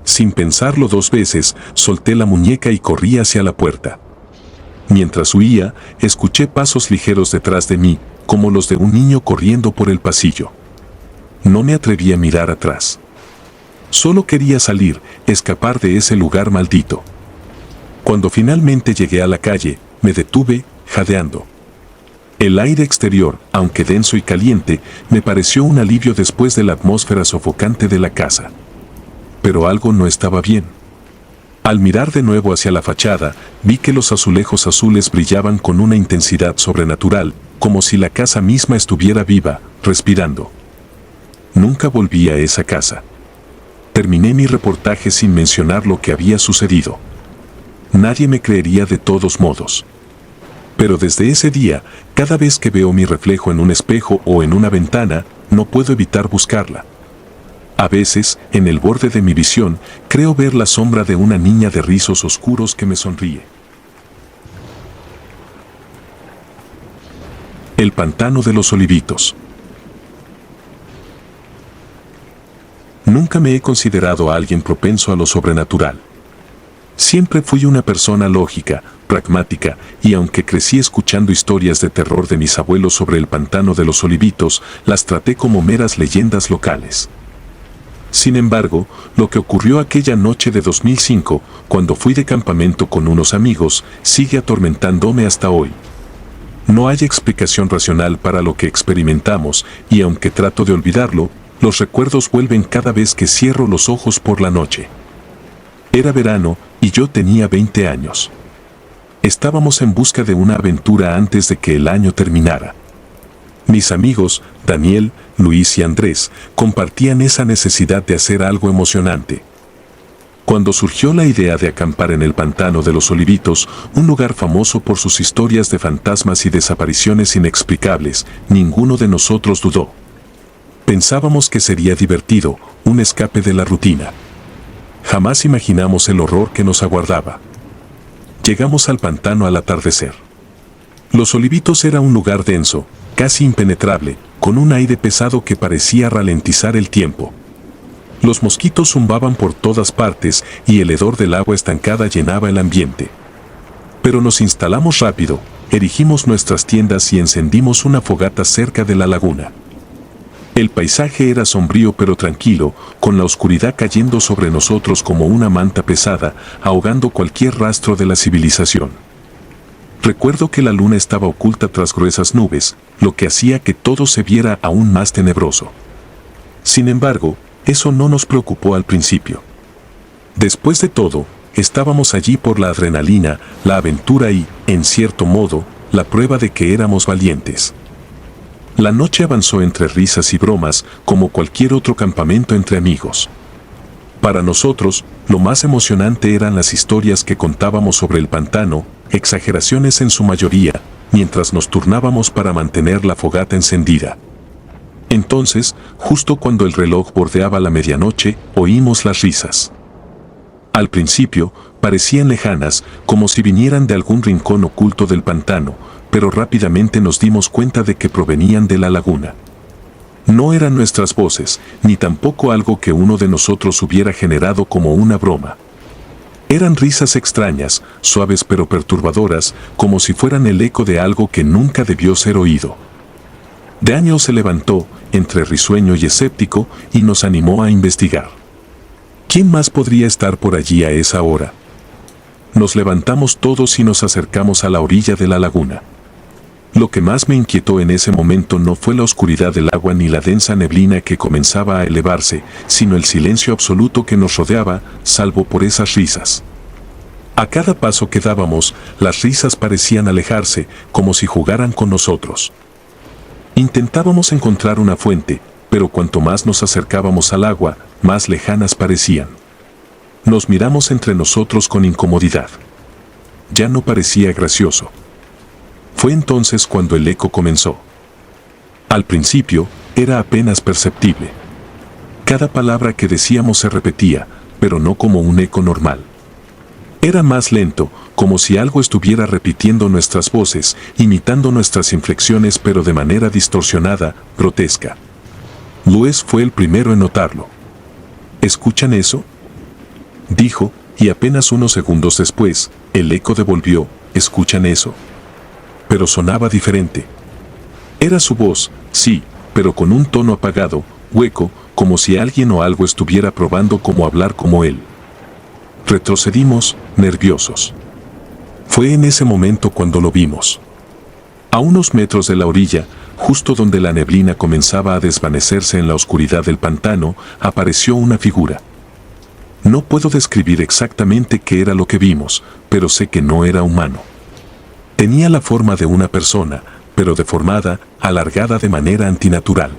Sin pensarlo dos veces, solté la muñeca y corrí hacia la puerta. Mientras huía, escuché pasos ligeros detrás de mí, como los de un niño corriendo por el pasillo. No me atreví a mirar atrás. Solo quería salir, escapar de ese lugar maldito. Cuando finalmente llegué a la calle, me detuve, jadeando. El aire exterior, aunque denso y caliente, me pareció un alivio después de la atmósfera sofocante de la casa. pero algo no estaba bien. Al mirar de nuevo hacia la fachada, vi que los azulejos azules brillaban con una intensidad sobrenatural, como si la casa misma estuviera viva, respirando. Nunca volví a esa casa. Terminé mi reportaje sin mencionar lo que había sucedido. Nadie me creería de todos modos. Pero desde ese día, cada vez que veo mi reflejo en un espejo o en una ventana, no puedo evitar buscarla. A veces, en el borde de mi visión, creo ver la sombra de una niña de rizos oscuros que me sonríe. El pantano de los Olivitos. Nunca me he considerado a alguien propenso a lo sobrenatural. Siempre fui una persona lógica, pragmática, y aunque crecí escuchando historias de terror de mis abuelos sobre el pantano de los Olivitos, las traté como meras leyendas locales. Sin embargo, lo que ocurrió aquella noche de 2005, cuando fui de campamento con unos amigos, sigue atormentándome hasta hoy. No hay explicación racional para lo que experimentamos, y aunque trato de olvidarlo, los recuerdos vuelven cada vez que cierro los ojos por la noche. Era verano, y yo tenía 20 años. Estábamos en busca de una aventura antes de que el año terminara. Mis amigos, Daniel, Luis y Andrés, compartían esa necesidad de hacer algo emocionante. Cuando surgió la idea de acampar en el pantano de los Olivitos, un lugar famoso por sus historias de fantasmas y desapariciones inexplicables, ninguno de nosotros dudó. Pensábamos que sería divertido, un escape de la rutina. Jamás imaginamos el horror que nos aguardaba. Llegamos al pantano al atardecer. Los Olivitos era un lugar denso, casi impenetrable, con un aire pesado que parecía ralentizar el tiempo. Los mosquitos zumbaban por todas partes y el hedor del agua estancada llenaba el ambiente. Pero nos instalamos rápido, erigimos nuestras tiendas y encendimos una fogata cerca de la laguna. El paisaje era sombrío pero tranquilo, con la oscuridad cayendo sobre nosotros como una manta pesada, ahogando cualquier rastro de la civilización. Recuerdo que la luna estaba oculta tras gruesas nubes, lo que hacía que todo se viera aún más tenebroso. Sin embargo, eso no nos preocupó al principio. Después de todo, estábamos allí por la adrenalina, la aventura y, en cierto modo, la prueba de que éramos valientes. La noche avanzó entre risas y bromas, como cualquier otro campamento entre amigos. Para nosotros, lo más emocionante eran las historias que contábamos sobre el pantano, exageraciones en su mayoría, mientras nos turnábamos para mantener la fogata encendida. Entonces, justo cuando el reloj bordeaba la medianoche, oímos las risas. Al principio, parecían lejanas, como si vinieran de algún rincón oculto del pantano, pero rápidamente nos dimos cuenta de que provenían de la laguna. No eran nuestras voces, ni tampoco algo que uno de nosotros hubiera generado como una broma. Eran risas extrañas, suaves pero perturbadoras, como si fueran el eco de algo que nunca debió ser oído. Daniel se levantó, entre risueño y escéptico, y nos animó a investigar. ¿Quién más podría estar por allí a esa hora? Nos levantamos todos y nos acercamos a la orilla de la laguna. Lo que más me inquietó en ese momento no fue la oscuridad del agua ni la densa neblina que comenzaba a elevarse, sino el silencio absoluto que nos rodeaba, salvo por esas risas. A cada paso que dábamos, las risas parecían alejarse, como si jugaran con nosotros. Intentábamos encontrar una fuente, pero cuanto más nos acercábamos al agua, más lejanas parecían. Nos miramos entre nosotros con incomodidad. Ya no parecía gracioso. Fue entonces cuando el eco comenzó. Al principio, era apenas perceptible. Cada palabra que decíamos se repetía, pero no como un eco normal. Era más lento, como si algo estuviera repitiendo nuestras voces, imitando nuestras inflexiones pero de manera distorsionada, grotesca. Luis fue el primero en notarlo. ¿Escuchan eso?, dijo, y apenas unos segundos después, el eco devolvió, ¿escuchan eso? Pero sonaba diferente. Era su voz, sí, pero con un tono apagado, hueco, como si alguien o algo estuviera probando cómo hablar como él. Retrocedimos, nerviosos. Fue en ese momento cuando lo vimos. A unos metros de la orilla, justo donde la neblina comenzaba a desvanecerse en la oscuridad del pantano, apareció una figura. No puedo describir exactamente qué era lo que vimos, pero sé que no era humano. Tenía la forma de una persona, pero deformada, alargada de manera antinatural.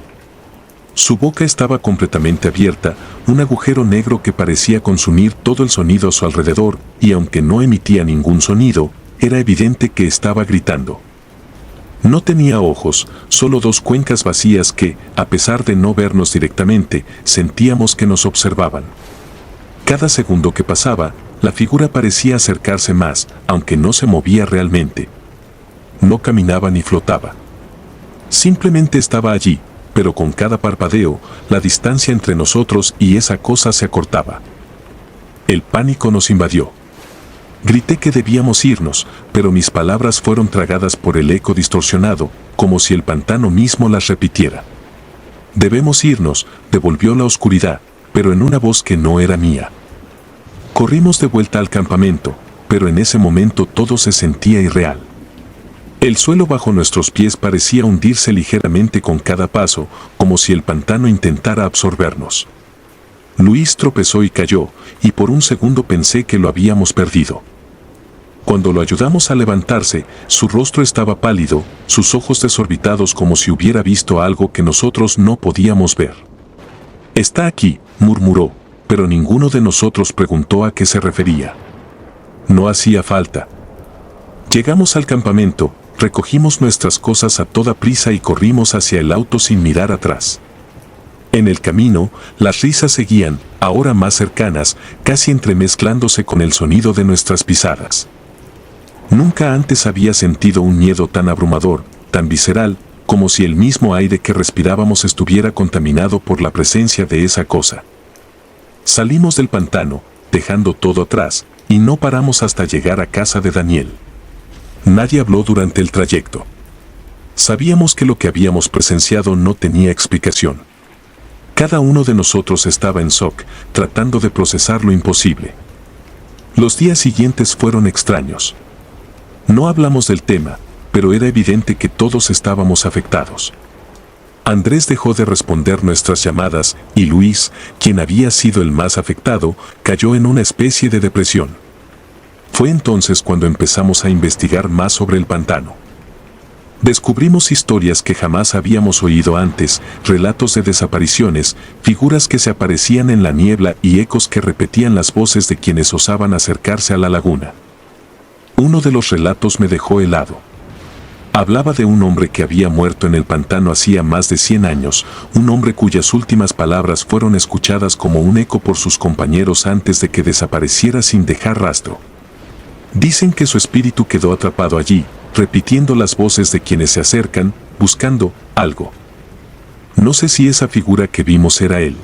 Su boca estaba completamente abierta, un agujero negro que parecía consumir todo el sonido a su alrededor, y aunque no emitía ningún sonido, era evidente que estaba gritando. No tenía ojos, solo dos cuencas vacías que, a pesar de no vernos directamente, sentíamos que nos observaban. Cada segundo que pasaba, la figura parecía acercarse más, aunque no se movía realmente. No caminaba ni flotaba. Simplemente estaba allí, pero con cada parpadeo, la distancia entre nosotros y esa cosa se acortaba. El pánico nos invadió. Grité que debíamos irnos, pero mis palabras fueron tragadas por el eco distorsionado, como si el pantano mismo las repitiera. Debemos irnos, devolvió la oscuridad, pero en una voz que no era mía. Corrimos de vuelta al campamento, pero en ese momento todo se sentía irreal. El suelo bajo nuestros pies parecía hundirse ligeramente con cada paso, como si el pantano intentara absorbernos. Luis tropezó y cayó, y por un segundo pensé que lo habíamos perdido. Cuando lo ayudamos a levantarse, su rostro estaba pálido, sus ojos desorbitados como si hubiera visto algo que nosotros no podíamos ver. «Está aquí», murmuró, pero ninguno de nosotros preguntó a qué se refería. No hacía falta. Llegamos al campamento, recogimos nuestras cosas a toda prisa y corrimos hacia el auto sin mirar atrás. En el camino, las risas seguían, ahora más cercanas, casi entremezclándose con el sonido de nuestras pisadas. Nunca antes había sentido un miedo tan abrumador, tan visceral, como si el mismo aire que respirábamos estuviera contaminado por la presencia de esa cosa. Salimos del pantano, dejando todo atrás, y no paramos hasta llegar a casa de Daniel. Nadie habló durante el trayecto. Sabíamos que lo que habíamos presenciado no tenía explicación. Cada uno de nosotros estaba en shock, tratando de procesar lo imposible. Los días siguientes fueron extraños. No hablamos del tema, pero era evidente que todos estábamos afectados. Andrés dejó de responder nuestras llamadas y Luis, quien había sido el más afectado, cayó en una especie de depresión. Fue entonces cuando empezamos a investigar más sobre el pantano. Descubrimos historias que jamás habíamos oído antes, relatos de desapariciones, figuras que se aparecían en la niebla y ecos que repetían las voces de quienes osaban acercarse a la laguna. Uno de los relatos me dejó helado. Hablaba de un hombre que había muerto en el pantano hacía más de 100 años, un hombre cuyas últimas palabras fueron escuchadas como un eco por sus compañeros antes de que desapareciera sin dejar rastro. Dicen que su espíritu quedó atrapado allí, repitiendo las voces de quienes se acercan, buscando algo. No sé si esa figura que vimos era él.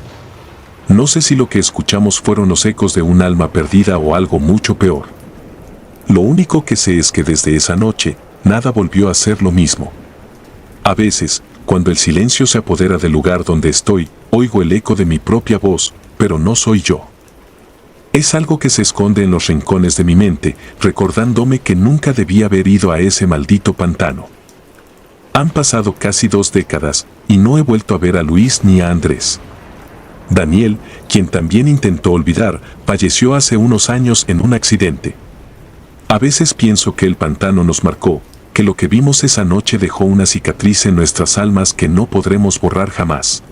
No sé si lo que escuchamos fueron los ecos de un alma perdida o algo mucho peor. Lo único que sé es que desde esa noche, nada volvió a ser lo mismo. A veces, cuando el silencio se apodera del lugar donde estoy, oigo el eco de mi propia voz, pero no soy yo. Es algo que se esconde en los rincones de mi mente, recordándome que nunca debía haber ido a ese maldito pantano. Han pasado casi 2 décadas, y no he vuelto a ver a Luis ni a Andrés. Daniel, quien también intentó olvidar, falleció hace unos años en un accidente. A veces pienso que el pantano nos marcó, que lo que vimos esa noche dejó una cicatriz en nuestras almas que no podremos borrar jamás.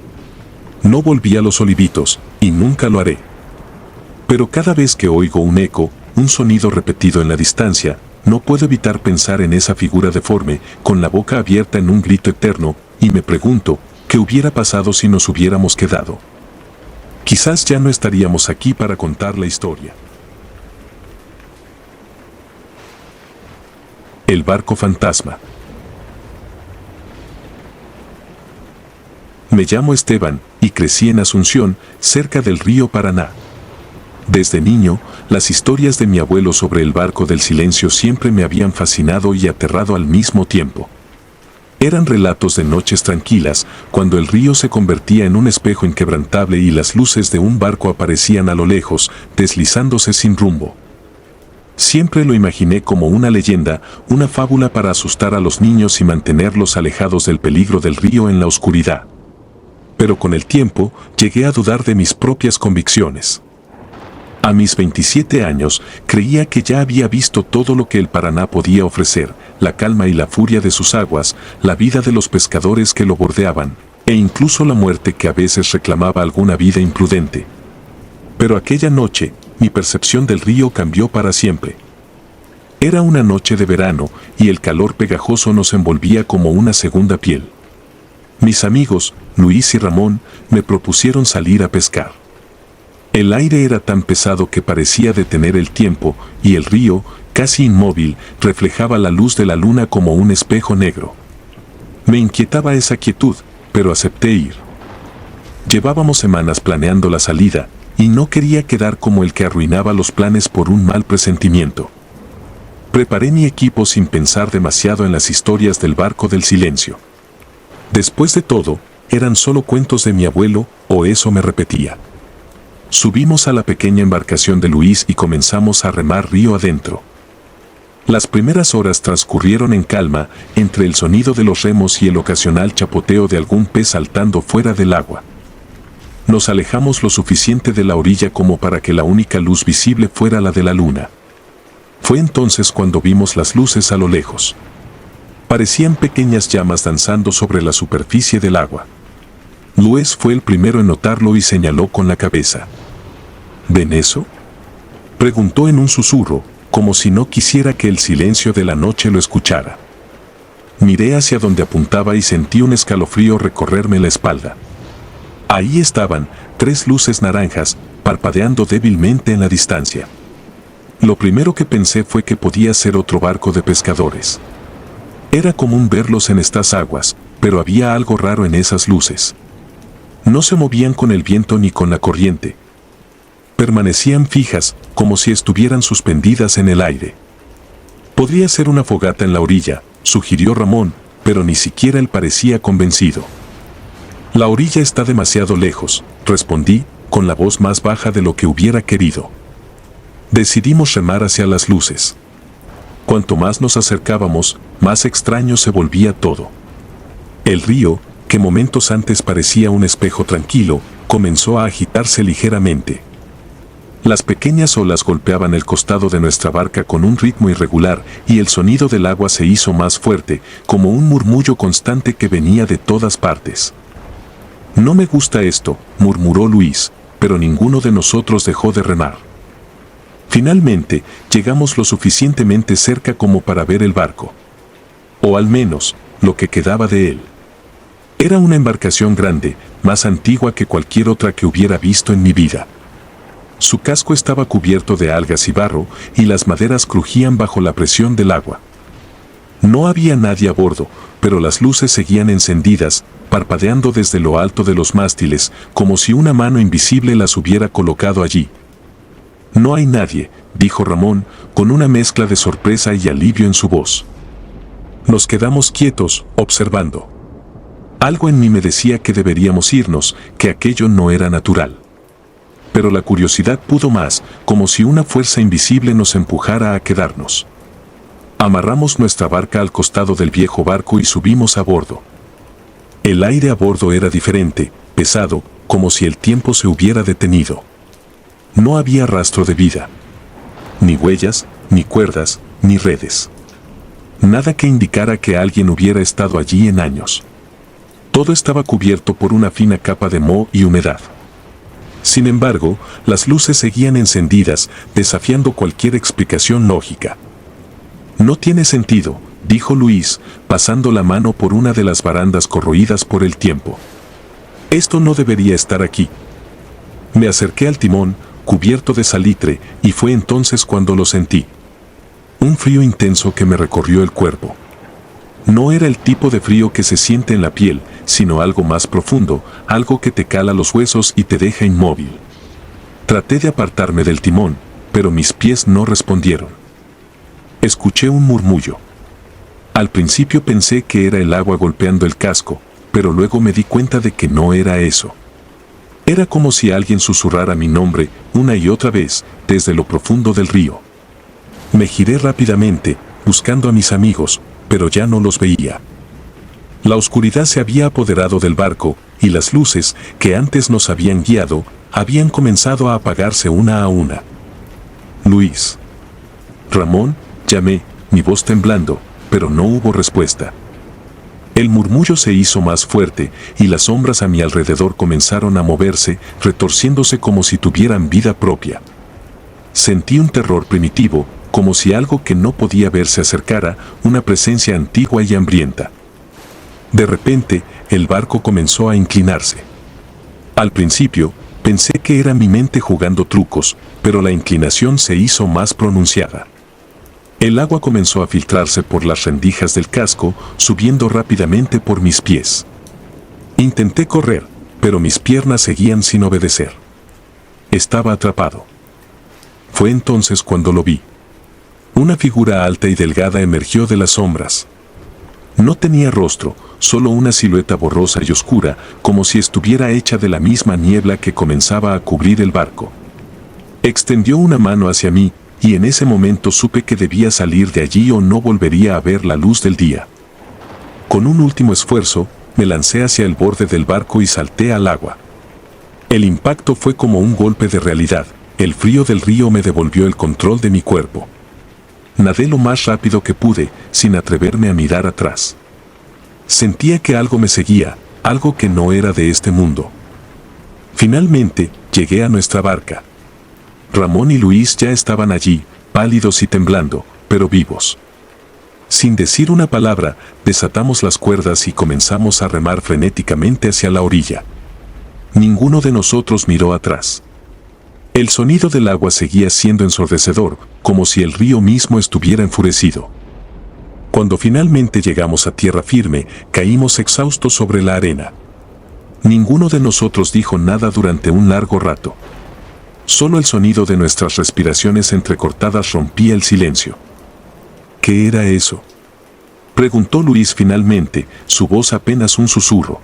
No volví a Los Olivitos, y nunca lo haré. Pero cada vez que oigo un eco, un sonido repetido en la distancia, no puedo evitar pensar en esa figura deforme, con la boca abierta en un grito eterno, y me pregunto, ¿qué hubiera pasado si nos hubiéramos quedado? Quizás ya no estaríamos aquí para contar la historia. El barco fantasma. Me llamo Esteban, y crecí en Asunción, cerca del río Paraná. Desde niño, las historias de mi abuelo sobre el barco del silencio siempre me habían fascinado y aterrado al mismo tiempo. Eran relatos de noches tranquilas, cuando el río se convertía en un espejo inquebrantable y las luces de un barco aparecían a lo lejos, deslizándose sin rumbo. Siempre lo imaginé como una leyenda, una fábula para asustar a los niños y mantenerlos alejados del peligro del río en la oscuridad. Pero con el tiempo, llegué a dudar de mis propias convicciones. A mis 27 años, creía que ya había visto todo lo que el Paraná podía ofrecer, la calma y la furia de sus aguas, la vida de los pescadores que lo bordeaban, e incluso la muerte que a veces reclamaba alguna vida imprudente. Pero aquella noche, mi percepción del río cambió para siempre. Era una noche de verano, y el calor pegajoso nos envolvía como una segunda piel. Mis amigos, Luis y Ramón, me propusieron salir a pescar. El aire era tan pesado que parecía detener el tiempo, y el río, casi inmóvil, reflejaba la luz de la luna como un espejo negro. Me inquietaba esa quietud, pero acepté ir. Llevábamos semanas planeando la salida, y no quería quedar como el que arruinaba los planes por un mal presentimiento. Preparé mi equipo sin pensar demasiado en las historias del barco del silencio. Después de todo, eran solo cuentos de mi abuelo, o eso me repetía. Subimos a la pequeña embarcación de Luis y comenzamos a remar río adentro. Las primeras horas transcurrieron en calma, entre el sonido de los remos y el ocasional chapoteo de algún pez saltando fuera del agua. Nos alejamos lo suficiente de la orilla como para que la única luz visible fuera la de la luna. Fue entonces cuando vimos las luces a lo lejos. Parecían pequeñas llamas danzando sobre la superficie del agua. Luis fue el primero en notarlo y señaló con la cabeza. ¿Ven eso?, preguntó en un susurro, como si no quisiera que el silencio de la noche lo escuchara. Miré hacia donde apuntaba y sentí un escalofrío recorrerme la espalda. Ahí estaban, 3 luces naranjas, parpadeando débilmente en la distancia. Lo primero que pensé fue que podía ser otro barco de pescadores. Era común verlos en estas aguas, pero había algo raro en esas luces. No se movían con el viento ni con la corriente. Permanecían fijas, como si estuvieran suspendidas en el aire. Podría ser una fogata en la orilla, sugirió Ramón, pero ni siquiera él parecía convencido. La orilla está demasiado lejos, respondí, con la voz más baja de lo que hubiera querido. Decidimos remar hacia las luces. Cuanto más nos acercábamos, más extraño se volvía todo. El río, que momentos antes parecía un espejo tranquilo, comenzó a agitarse ligeramente. Las pequeñas olas golpeaban el costado de nuestra barca con un ritmo irregular y el sonido del agua se hizo más fuerte, como un murmullo constante que venía de todas partes. No me gusta esto, murmuró Luis, pero ninguno de nosotros dejó de remar. Finalmente, llegamos lo suficientemente cerca como para ver el barco. O al menos, lo que quedaba de él. Era una embarcación grande, más antigua que cualquier otra que hubiera visto en mi vida. Su casco estaba cubierto de algas y barro, y las maderas crujían bajo la presión del agua. No había nadie a bordo, pero las luces seguían encendidas, parpadeando desde lo alto de los mástiles, como si una mano invisible las hubiera colocado allí. No hay nadie, dijo Ramón, con una mezcla de sorpresa y alivio en su voz. Nos quedamos quietos, observando. Algo en mí me decía que deberíamos irnos, que aquello no era natural. Pero la curiosidad pudo más, como si una fuerza invisible nos empujara a quedarnos. Amarramos nuestra barca al costado del viejo barco y subimos a bordo. El aire a bordo era diferente, pesado, como si el tiempo se hubiera detenido. No había rastro de vida. Ni huellas, ni cuerdas, ni redes. Nada que indicara que alguien hubiera estado allí en años. Todo estaba cubierto por una fina capa de moho y humedad. Sin embargo, las luces seguían encendidas, desafiando cualquier explicación lógica. No tiene sentido, dijo Luis, pasando la mano por una de las barandas corroídas por el tiempo. Esto no debería estar aquí. Me acerqué al timón, cubierto de salitre, y fue entonces cuando lo sentí. Un frío intenso que me recorrió el cuerpo. No era el tipo de frío que se siente en la piel, sino algo más profundo, algo que te cala los huesos y te deja inmóvil. Traté de apartarme del timón, pero mis pies no respondieron. Escuché un murmullo. Al principio pensé que era el agua golpeando el casco, pero luego me di cuenta de que no era eso. Era como si alguien susurrara mi nombre una y otra vez desde lo profundo del río. Me giré rápidamente, buscando a mis amigos, pero ya no los veía. La oscuridad se había apoderado del barco, y las luces, que antes nos habían guiado, habían comenzado a apagarse una a una. Luis. Ramón, llamé, mi voz temblando, pero no hubo respuesta. El murmullo se hizo más fuerte y las sombras a mi alrededor comenzaron a moverse, retorciéndose como si tuvieran vida propia. Sentí un terror primitivo, como si algo que no podía ver se acercara, una presencia antigua y hambrienta. De repente, el barco comenzó a inclinarse. Al principio, pensé que era mi mente jugando trucos, pero la inclinación se hizo más pronunciada. El agua comenzó a filtrarse por las rendijas del casco, subiendo rápidamente por mis pies. Intenté correr, pero mis piernas seguían sin obedecer. Estaba atrapado. Fue entonces cuando lo vi. Una figura alta y delgada emergió de las sombras. No tenía rostro, solo una silueta borrosa y oscura, como si estuviera hecha de la misma niebla que comenzaba a cubrir el barco. Extendió una mano hacia mí, y en ese momento supe que debía salir de allí o no volvería a ver la luz del día. Con un último esfuerzo, me lancé hacia el borde del barco y salté al agua. El impacto fue como un golpe de realidad. El frío del río me devolvió el control de mi cuerpo. Nadé lo más rápido que pude, sin atreverme a mirar atrás. Sentía que algo me seguía, algo que no era de este mundo. Finalmente, llegué a nuestra barca. Ramón y Luis ya estaban allí, pálidos y temblando, pero vivos. Sin decir una palabra, desatamos las cuerdas y comenzamos a remar frenéticamente hacia la orilla. Ninguno de nosotros miró atrás. El sonido del agua seguía siendo ensordecedor, como si el río mismo estuviera enfurecido. Cuando finalmente llegamos a tierra firme, caímos exhaustos sobre la arena. Ninguno de nosotros dijo nada durante un largo rato. Solo el sonido de nuestras respiraciones entrecortadas rompía el silencio. ¿Qué era eso?, preguntó Luis finalmente, su voz apenas un susurro.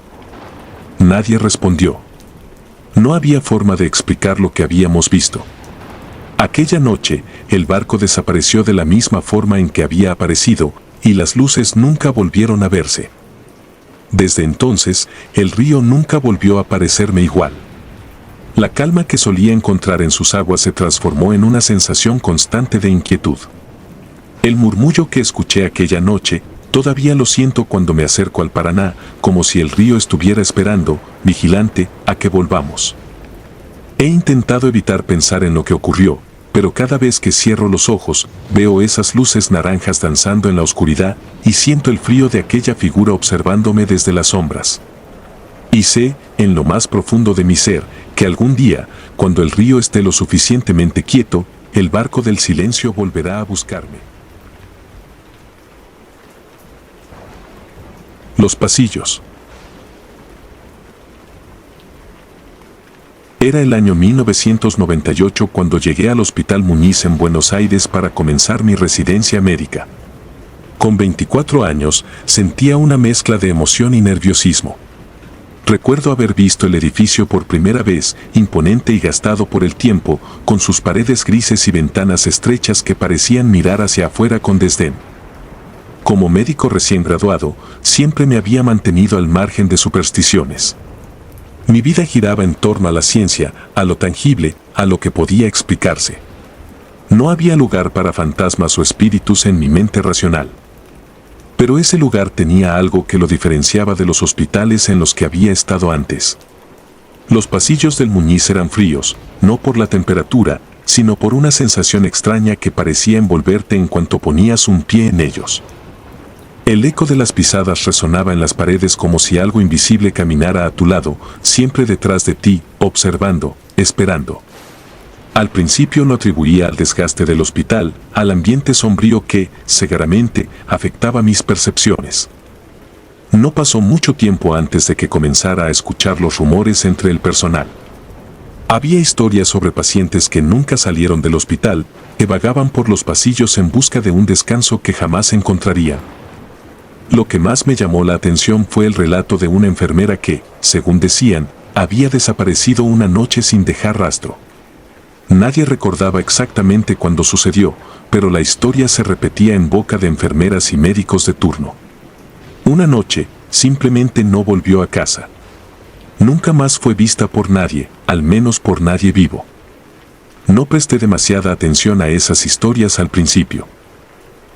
Nadie respondió. No había forma de explicar lo que habíamos visto. Aquella noche, el barco desapareció de la misma forma en que había aparecido, y las luces nunca volvieron a verse. Desde entonces, el río nunca volvió a parecerme igual. La calma que solía encontrar en sus aguas se transformó en una sensación constante de inquietud. El murmullo que escuché aquella noche, todavía lo siento cuando me acerco al Paraná, como si el río estuviera esperando, vigilante, a que volvamos. He intentado evitar pensar en lo que ocurrió, pero cada vez que cierro los ojos, veo esas luces naranjas danzando en la oscuridad y siento el frío de aquella figura observándome desde las sombras. Y sé, en lo más profundo de mi ser, que algún día, cuando el río esté lo suficientemente quieto, el barco del silencio volverá a buscarme. Los pasillos. Era el año 1998 cuando llegué al Hospital Muñiz en Buenos Aires para comenzar mi residencia médica. Con 24 años, sentía una mezcla de emoción y nerviosismo. Recuerdo haber visto el edificio por primera vez, imponente y gastado por el tiempo, con sus paredes grises y ventanas estrechas que parecían mirar hacia afuera con desdén. Como médico recién graduado, siempre me había mantenido al margen de supersticiones. Mi vida giraba en torno a la ciencia, a lo tangible, a lo que podía explicarse. No había lugar para fantasmas o espíritus en mi mente racional. Pero ese lugar tenía algo que lo diferenciaba de los hospitales en los que había estado antes. Los pasillos del Muñiz eran fríos, no por la temperatura, sino por una sensación extraña que parecía envolverte en cuanto ponías un pie en ellos. El eco de las pisadas resonaba en las paredes como si algo invisible caminara a tu lado, siempre detrás de ti, observando, esperando. Al principio lo atribuía al desgaste del hospital, al ambiente sombrío que, cegaramente, afectaba mis percepciones. No pasó mucho tiempo antes de que comenzara a escuchar los rumores entre el personal. Había historias sobre pacientes que nunca salieron del hospital, que vagaban por los pasillos en busca de un descanso que jamás encontrarían. Lo que más me llamó la atención fue el relato de una enfermera que, según decían, había desaparecido una noche sin dejar rastro. Nadie recordaba exactamente cuándo sucedió, pero la historia se repetía en boca de enfermeras y médicos de turno. Una noche, simplemente no volvió a casa. Nunca más fue vista por nadie, al menos por nadie vivo. No presté demasiada atención a esas historias al principio.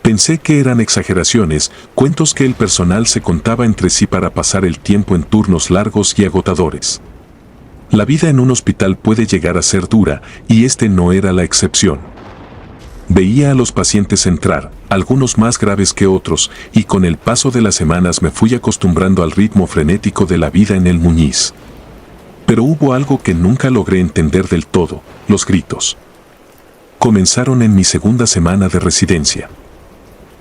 Pensé que eran exageraciones, cuentos que el personal se contaba entre sí para pasar el tiempo en turnos largos y agotadores. La vida en un hospital puede llegar a ser dura, y este no era la excepción. Veía a los pacientes entrar, algunos más graves que otros, y con el paso de las semanas me fui acostumbrando al ritmo frenético de la vida en el Muñiz. Pero hubo algo que nunca logré entender del todo: los gritos. Comenzaron en mi segunda semana de residencia.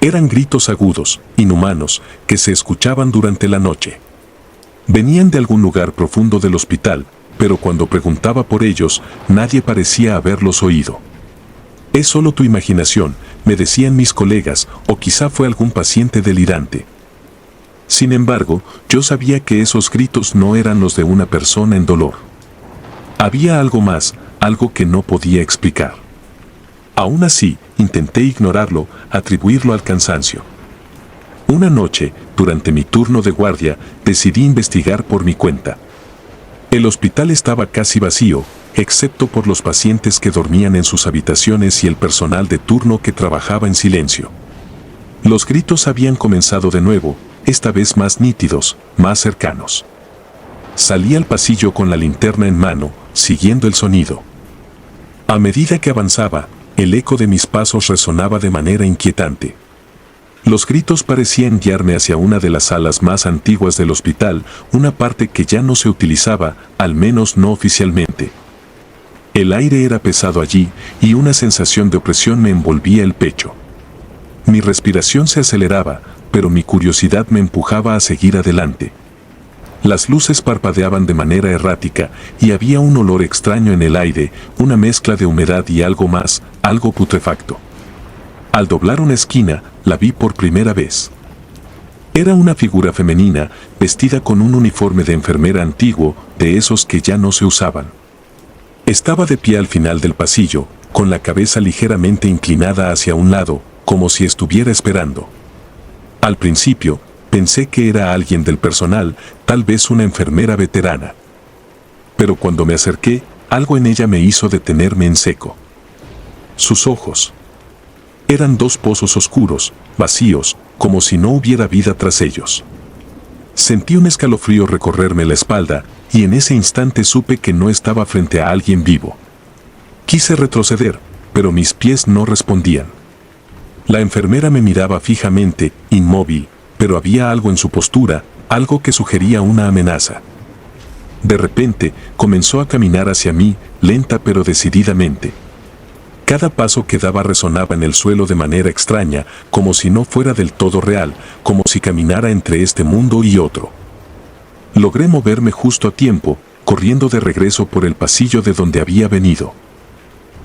Eran gritos agudos, inhumanos, que se escuchaban durante la noche. Venían de algún lugar profundo del hospital, pero cuando preguntaba por ellos, nadie parecía haberlos oído. «Es solo tu imaginación», me decían mis colegas, o quizá fue algún paciente delirante. Sin embargo, yo sabía que esos gritos no eran los de una persona en dolor. Había algo más, algo que no podía explicar. Aún así, intenté ignorarlo, atribuirlo al cansancio. Una noche, durante mi turno de guardia, decidí investigar por mi cuenta. El hospital estaba casi vacío, excepto por los pacientes que dormían en sus habitaciones y el personal de turno que trabajaba en silencio. Los gritos habían comenzado de nuevo, esta vez más nítidos, más cercanos. Salí al pasillo con la linterna en mano, siguiendo el sonido. A medida que avanzaba, el eco de mis pasos resonaba de manera inquietante. Los gritos parecían guiarme hacia una de las salas más antiguas del hospital, una parte que ya no se utilizaba, al menos no oficialmente. El aire era pesado allí, y una sensación de opresión me envolvía el pecho. Mi respiración se aceleraba, pero mi curiosidad me empujaba a seguir adelante. Las luces parpadeaban de manera errática, y había un olor extraño en el aire, una mezcla de humedad y algo más, algo putrefacto. Al doblar una esquina, la vi por primera vez. Era una figura femenina, vestida con un uniforme de enfermera antiguo, de esos que ya no se usaban. Estaba de pie al final del pasillo, con la cabeza ligeramente inclinada hacia un lado, como si estuviera esperando. Al principio, pensé que era alguien del personal, tal vez una enfermera veterana. Pero cuando me acerqué, algo en ella me hizo detenerme en seco. Sus ojos. Eran dos pozos oscuros, vacíos, como si no hubiera vida tras ellos. Sentí un escalofrío recorrerme la espalda, y en ese instante supe que no estaba frente a alguien vivo. Quise retroceder, pero mis pies no respondían. La enfermera me miraba fijamente, inmóvil, pero había algo en su postura, algo que sugería una amenaza. De repente, comenzó a caminar hacia mí, lenta pero decididamente. Cada paso que daba resonaba en el suelo de manera extraña, como si no fuera del todo real, como si caminara entre este mundo y otro. Logré moverme justo a tiempo, corriendo de regreso por el pasillo de donde había venido.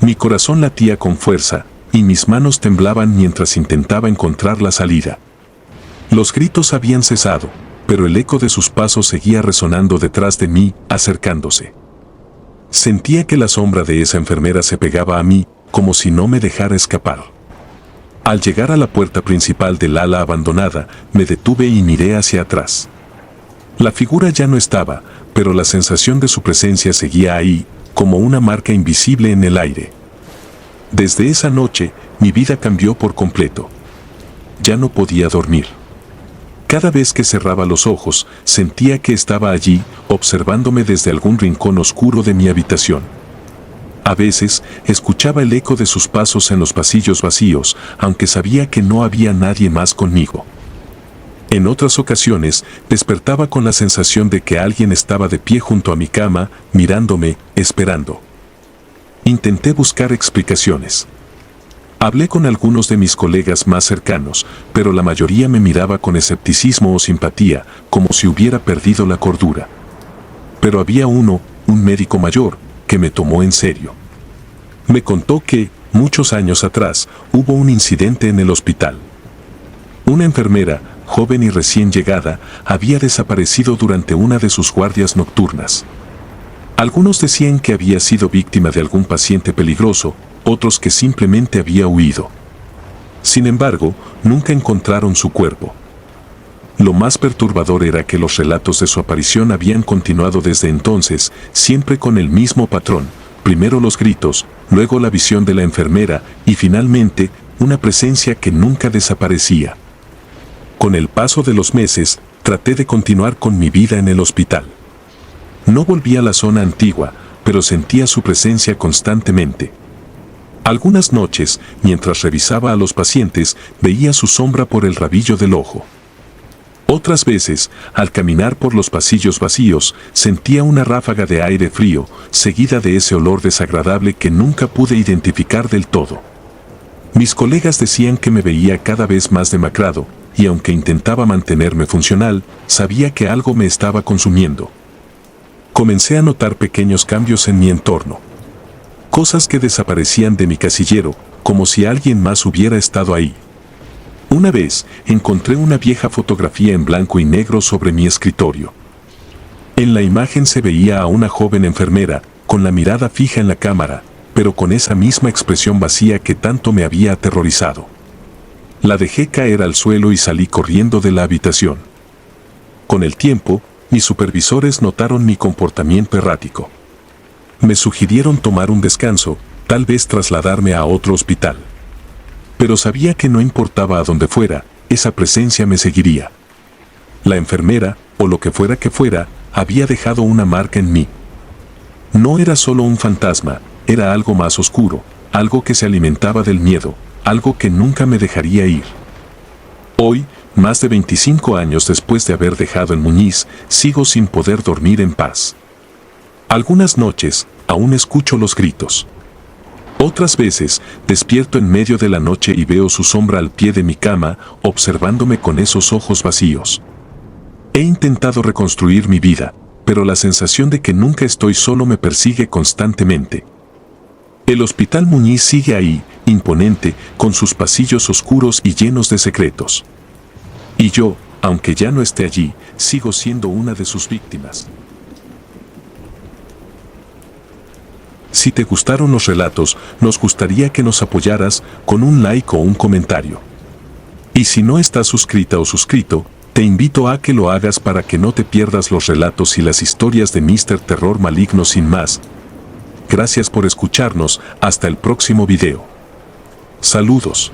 Mi corazón latía con fuerza, y mis manos temblaban mientras intentaba encontrar la salida. Los gritos habían cesado, pero el eco de sus pasos seguía resonando detrás de mí, acercándose. Sentía que la sombra de esa enfermera se pegaba a mí, como si no me dejara escapar. Al llegar a la puerta principal del ala abandonada, me detuve y miré hacia atrás. La figura ya no estaba, pero la sensación de su presencia seguía ahí, como una marca invisible en el aire. Desde esa noche, mi vida cambió por completo. Ya no podía dormir. Cada vez que cerraba los ojos, sentía que estaba allí, observándome desde algún rincón oscuro de mi habitación. A veces, escuchaba el eco de sus pasos en los pasillos vacíos, aunque sabía que no había nadie más conmigo. En otras ocasiones, despertaba con la sensación de que alguien estaba de pie junto a mi cama, mirándome, esperando. Intenté buscar explicaciones. Hablé con algunos de mis colegas más cercanos, pero la mayoría me miraba con escepticismo o simpatía, como si hubiera perdido la cordura. Pero había uno, un médico mayor, que me tomó en serio. Me contó que, muchos años atrás, hubo un incidente en el hospital. Una enfermera, joven y recién llegada, había desaparecido durante una de sus guardias nocturnas. Algunos decían que había sido víctima de algún paciente peligroso, otros que simplemente había huido. Sin embargo, nunca encontraron su cuerpo. Lo más perturbador era que los relatos de su aparición habían continuado desde entonces, siempre con el mismo patrón: primero los gritos, luego la visión de la enfermera y finalmente una presencia que nunca desaparecía. Con el paso de los meses, traté de continuar con mi vida en el hospital. No volví a la zona antigua, pero sentía su presencia constantemente. Algunas noches, mientras revisaba a los pacientes, veía su sombra por el rabillo del ojo. Otras veces, al caminar por los pasillos vacíos, sentía una ráfaga de aire frío, seguida de ese olor desagradable que nunca pude identificar del todo. Mis colegas decían que me veía cada vez más demacrado, y aunque intentaba mantenerme funcional, sabía que algo me estaba consumiendo. Comencé a notar pequeños cambios en mi entorno. Cosas que desaparecían de mi casillero, como si alguien más hubiera estado ahí. Una vez, encontré una vieja fotografía en blanco y negro sobre mi escritorio. En la imagen se veía a una joven enfermera, con la mirada fija en la cámara, pero con esa misma expresión vacía que tanto me había aterrorizado. La dejé caer al suelo y salí corriendo de la habitación. Con el tiempo, mis supervisores notaron mi comportamiento errático. Me sugirieron tomar un descanso, tal vez trasladarme a otro hospital. Pero sabía que no importaba a dónde fuera, esa presencia me seguiría. La enfermera, o lo que fuera, había dejado una marca en mí. No era solo un fantasma, era algo más oscuro, algo que se alimentaba del miedo, algo que nunca me dejaría ir. Hoy, más de 25 años después de haber dejado el Muñiz, sigo sin poder dormir en paz. Algunas noches, aún escucho los gritos. Otras veces, despierto en medio de la noche y veo su sombra al pie de mi cama, observándome con esos ojos vacíos. He intentado reconstruir mi vida, pero la sensación de que nunca estoy solo me persigue constantemente. El Hospital Muñiz sigue ahí, imponente, con sus pasillos oscuros y llenos de secretos. Y yo, aunque ya no esté allí, sigo siendo una de sus víctimas. Si te gustaron los relatos, nos gustaría que nos apoyaras con un like o un comentario. Y si no estás suscrita o suscrito, te invito a que lo hagas para que no te pierdas los relatos y las historias de Mr. Terror Maligno sin más. Gracias por escucharnos, hasta el próximo video. Saludos.